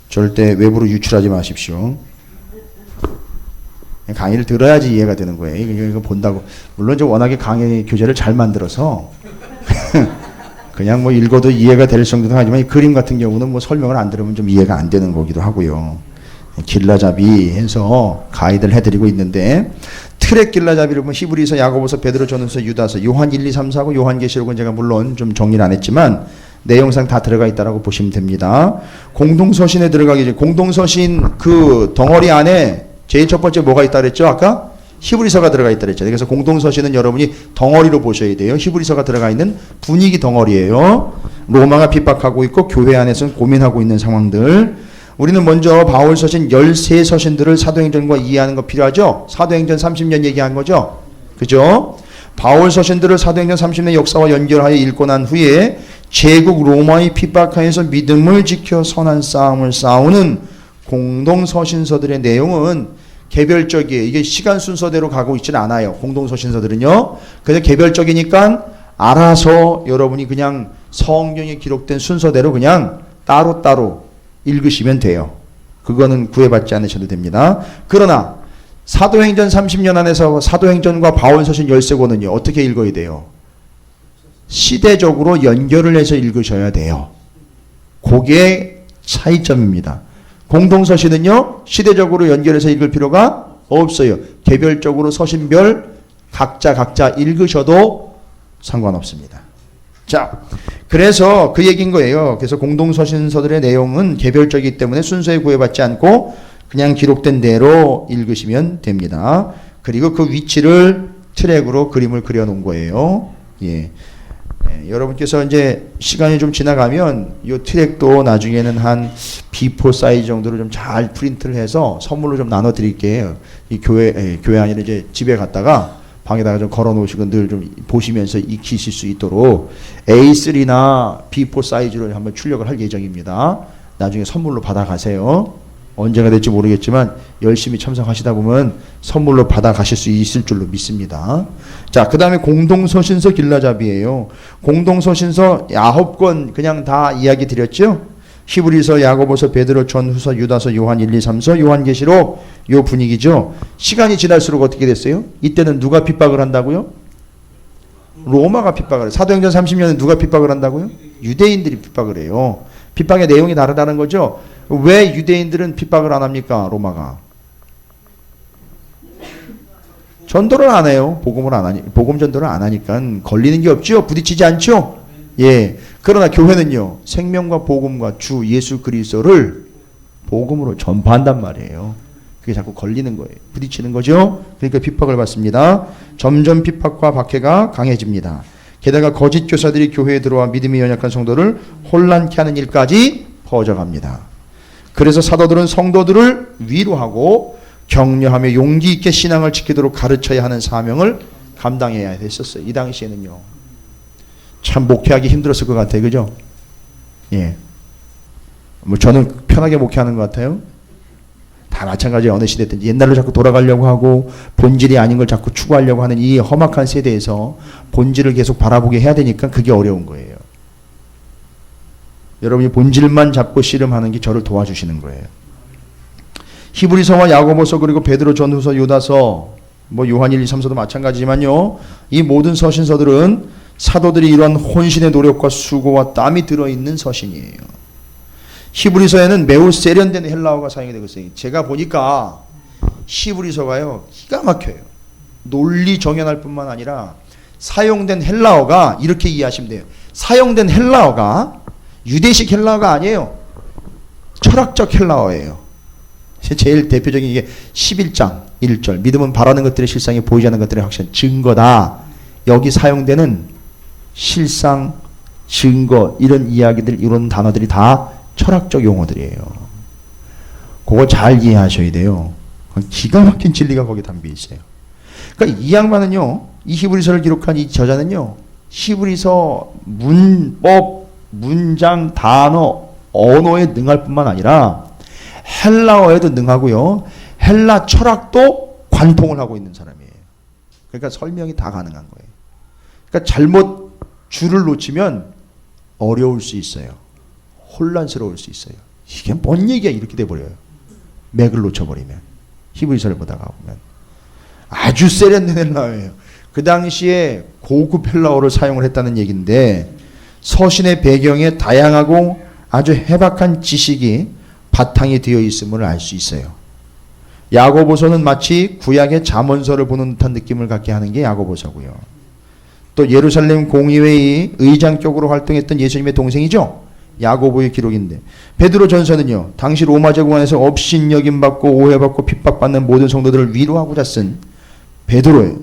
절대 외부로 유출하지 마십시오. 강의를 들어야지 이해가 되는 거예요. 이거 본다고. 물론 저 워낙에 강의 교재를 잘 만들어서 그냥 뭐 읽어도 이해가 될 정도는 하지만 이 그림 같은 경우는 뭐 설명을 안 들으면 좀 이해가 안 되는 거기도 하고요. 길라잡이 해서 가이드를 해드리고 있는데, 트랙 길라잡이를 보면 히브리서, 야고보서, 베드로, 전후서, 유다서, 요한 1, 2, 3, 4고 요한계시록은 제가 물론 좀 정리를 안 했지만 내용상 다 들어가 있다라고 보시면 됩니다. 공동서신에 들어가기 전에 공동서신 그 덩어리 안에 제일 첫 번째 뭐가 있다 그랬죠? 아까 히브리서가 들어가 있다 그랬잖아요. 그래서 공동서신은 여러분이 덩어리로 보셔야 돼요. 히브리서가 들어가 있는 분위기 덩어리예요. 로마가 핍박하고 있고 교회 안에서는 고민하고 있는 상황들. 우리는 먼저 바울 서신 13서신들을 사도행전과 이해하는 거 필요하죠? 사도행전 30년 얘기한 거죠? 그죠? 바울 서신들을 사도행전 30년 역사와 연결하여 읽고 난 후에 제국 로마의 핍박하에서 믿음을 지켜 선한 싸움을 싸우는 공동 서신서들의 내용은 개별적이에요. 이게 시간 순서대로 가고 있지는 않아요. 공동 서신서들은요. 그래서 개별적이니까 알아서 여러분이 그냥 성경에 기록된 순서대로 그냥 따로따로 읽으시면 돼요. 그거는 구애받지 않으셔도 됩니다. 그러나 사도행전 30년 안에서 사도행전과 바울서신 13권은요. 어떻게 읽어야 돼요? 시대적으로 연결을 해서 읽으셔야 돼요. 그게 차이점입니다. 공동서신은요. 시대적으로 연결해서 읽을 필요가 없어요. 개별적으로 서신별 각자 읽으셔도 상관없습니다. 자, 그래서 그 얘기인 거예요. 그래서 공동서신서들의 내용은 개별적이기 때문에 순서에 구애받지 않고 그냥 기록된 대로 읽으시면 됩니다. 그리고 그 위치를 트랙으로 그림을 그려놓은 거예요. 예. 여러분께서 이제 시간이 좀 지나가면 이 트랙도 나중에는 한 B4 사이즈 정도로 좀 잘 프린트를 해서 선물로 좀 나눠 드릴게요. 이 교회 아니라 이제 집에 갔다가 방에다가 좀 걸어 놓으시고 늘 좀 보시면서 익히실 수 있도록 A3나 B4 사이즈로 한번 출력을 할 예정입니다. 나중에 선물로 받아가세요. 언제가 될지 모르겠지만 열심히 참석하시다 보면 선물로 받아가실 수 있을 줄로 믿습니다. 자, 그 다음에 공동서신서 길라잡이에요. 공동서신서 9권 그냥 다 이야기 드렸죠? 히브리서, 야고보서, 베드로, 전후서, 유다서, 요한 1, 2, 3서, 요한계시록 요 분위기죠. 시간이 지날수록 어떻게 됐어요? 이때는 누가 핍박을 한다고요? 로마가 핍박을 해요. 사도행전 30년에 누가 핍박을 한다고요? 유대인들이 핍박을 해요. 핍박의 내용이 다르다는 거죠. 왜 유대인들은 핍박을 안 합니까? 로마가 전도를 안 해요. 복음 전도를 안 하니까 걸리는 게 없죠. 부딪히지 않죠. 예. 그러나 교회는요, 생명과 복음과 주 예수 그리스도를 복음으로 전파한단 말이에요. 그게 자꾸 걸리는 거예요. 부딪히는 거죠. 그러니까 핍박을 받습니다. 점점 핍박과 박해가 강해집니다. 게다가 거짓 교사들이 교회에 들어와 믿음이 연약한 성도를 혼란케 하는 일까지 퍼져갑니다. 그래서 사도들은 성도들을 위로하고 격려하며 용기 있게 신앙을 지키도록 가르쳐야 하는 사명을 감당해야 했었어요. 이 당시에는요. 참 목회하기 힘들었을 것 같아요. 그죠? 예. 뭐 저는 편하게 목회하는 것 같아요. 다 마찬가지예요. 어느 시대든지. 옛날로 자꾸 돌아가려고 하고 본질이 아닌 걸 자꾸 추구하려고 하는 이 험악한 세대에서 본질을 계속 바라보게 해야 되니까 그게 어려운 거예요. 여러분이 본질만 잡고 씨름하는 게 저를 도와주시는 거예요. 히브리서와 야고보서 그리고 베드로, 전후서, 유다서, 뭐 요한 1, 2, 3서도 마찬가지지만요. 이 모든 서신서들은 사도들이 이러한 혼신의 노력과 수고와 땀이 들어있는 서신이에요. 히브리서에는 매우 세련된 헬라어가 사용이 되고 있어요. 제가 보니까 히브리서가요, 기가 막혀요. 논리 정연할 뿐만 아니라 사용된 헬라어가 이렇게 이해하시면 돼요. 사용된 헬라어가 유대식 헬라어가 아니에요. 철학적 헬라어예요. 제일 대표적인 게 11장 1절 믿음은 바라는 것들의 실상이 보이지 않는 것들의 확신 증거다. 여기 사용되는 실상, 증거 이런 이야기들 이런 단어들이 다 철학적 용어들이에요. 그거 잘 이해하셔야 돼요. 기가 막힌 진리가 거기에 담겨 있어요. 그러니까 이 양반은요. 이 히브리서를 기록한 이 저자는요. 히브리서 문법 문장, 단어, 언어에 능할 뿐만 아니라 헬라어에도 능하고요. 헬라 철학도 관통을 하고 있는 사람이에요. 그러니까 설명이 다 가능한 거예요. 그러니까 잘못 줄을 놓치면 어려울 수 있어요. 혼란스러울 수 있어요. 이게 뭔 얘기야 이렇게 돼버려요. 맥을 놓쳐버리면. 히브리서를 보다가 보면. 아주 세련된 헬라어예요. 그 당시에 고급 헬라어를 사용을 했다는 얘기인데 서신의 배경에 다양하고 아주 해박한 지식이 바탕이 되어 있음을 알 수 있어요. 야고보서는 마치 구약의 잠언서를 보는 듯한 느낌을 갖게 하는 게 야고보서고요. 또 예루살렘 공의회의 의장 쪽으로 활동했던 예수님의 동생이죠. 야고보의 기록인데 베드로 전서는요. 당시 로마 제국 안에서 업신여김받고 오해받고 핍박받는 모든 성도들을 위로하고자 쓴 베드로의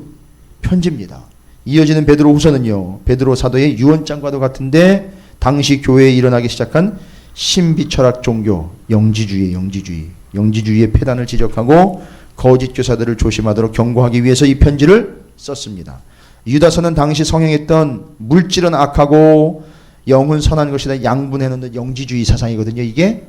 편지입니다. 이어지는 베드로 후서는요. 베드로 사도의 유언장과도 같은데 당시 교회에 일어나기 시작한 신비철학 종교 영지주의의 폐단을 지적하고 거짓 교사들을 조심하도록 경고하기 위해서 이 편지를 썼습니다. 유다서는 당시 성행했던 물질은 악하고 영은 선한 것이다 양분해놓는 영지주의 사상이거든요. 이게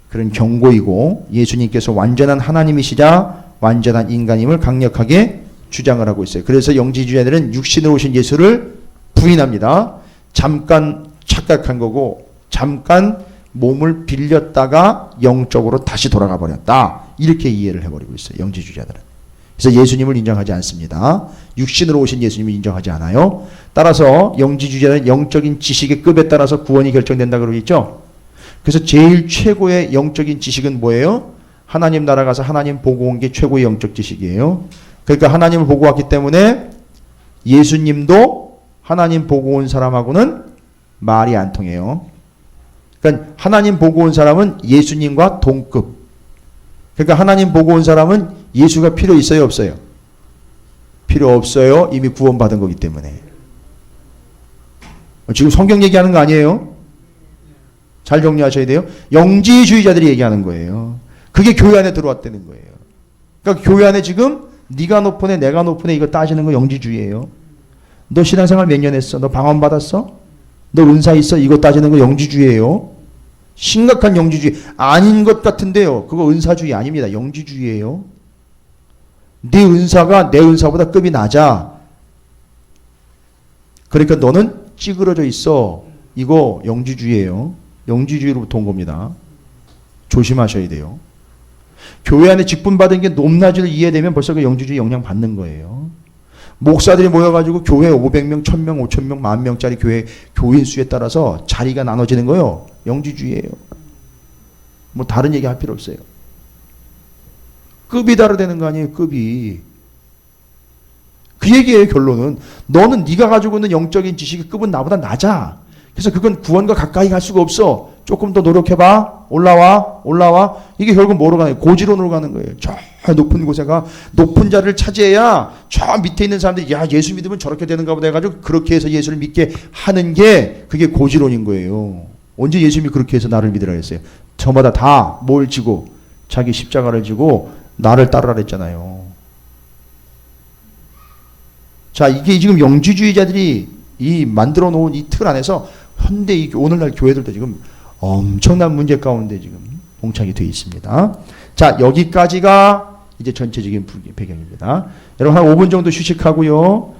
그런 경고이고 예수님께서 완전한 하나님이시자 완전한 인간임을 강력하게 주장을 하고 있어요. 그래서 영지주의자들은 육신으로 오신 예수를 부인합니다. 잠깐 착각한 거고 잠깐 몸을 빌렸다가 영적으로 다시 돌아가 버렸다. 이렇게 이해를 해버리고 있어요. 영지주의자들은. 그래서 예수님을 인정하지 않습니다. 육신으로 오신 예수님을 인정하지 않아요. 따라서 영지주의자는 영적인 지식의 급에 따라서 구원이 결정된다 그러고 있죠. 그래서 제일 최고의 영적인 지식은 뭐예요? 하나님 나라 가서 하나님 보고 온 게 최고의 영적 지식이에요. 그러니까 하나님을 보고 왔기 때문에 예수님도 하나님 보고 온 사람하고는 말이 안 통해요. 그러니까 하나님 보고 온 사람은 예수님과 동급. 그러니까 하나님 보고 온 사람은 예수가 필요 있어요, 없어요? 필요 없어요. 이미 구원받은 거기 때문에. 지금 성경 얘기하는 거 아니에요? 잘 정리하셔야 돼요. 영지주의자들이 얘기하는 거예요. 그게 교회 안에 들어왔다는 거예요. 그러니까 교회 안에 지금 네가 높으네 내가 높으네 이거 따지는 거 영지주의예요. 너 신앙생활 몇 년 했어? 너 방언 받았어? 너 은사 있어? 이거 따지는 거 영지주의예요. 심각한 영지주의. 아닌 것 같은데요. 그거 은사주의 아닙니다. 영지주의예요. 네 은사가 내 은사보다 급이 낮아. 그러니까 너는 찌그러져 있어. 이거 영지주의예요. 영지주의로부터 온 겁니다. 조심하셔야 돼요. 교회 안에 직분 받은 게 높낮이를 이해되면 벌써 그 영지주의 영향 받는 거예요. 목사들이 모여가지고 교회 500명, 1000명, 5000명, 10,000명짜리 교회 교인 수에 따라서 자리가 나눠지는 거예요. 영지주의예요. 뭐 다른 얘기 할 필요 없어요. 급이 다르다는 거 아니에요. 급이. 그 얘기예요. 결론은. 너는 네가 가지고 있는 영적인 지식의 급은 나보다 낮아. 그래서 그건 구원과 가까이 갈 수가 없어. 조금 더 노력해봐. 올라와. 이게 결국 뭐로 가는 거예요? 고지론으로 가는 거예요. 저 높은 곳에 가. 높은 자리를 차지해야 저 밑에 있는 사람들이 야 예수 믿으면 저렇게 되는가 보다 해가지고 그렇게 해서 예수를 믿게 하는 게 그게 고지론인 거예요. 언제 예수님이 그렇게 해서 나를 믿으라 했어요? 저마다 다 뭘 지고 자기 십자가를 지고 나를 따르라 했잖아요. 자, 이게 지금 영지주의자들이 이 만들어 놓은 이 틀 안에서 현대 이 오늘날 교회들도 지금 엄청난 문제 가운데 지금 봉착이 되어 있습니다. 자, 여기까지가 이제 전체적인 배경입니다. 여러분 한 5분 정도 휴식하고요.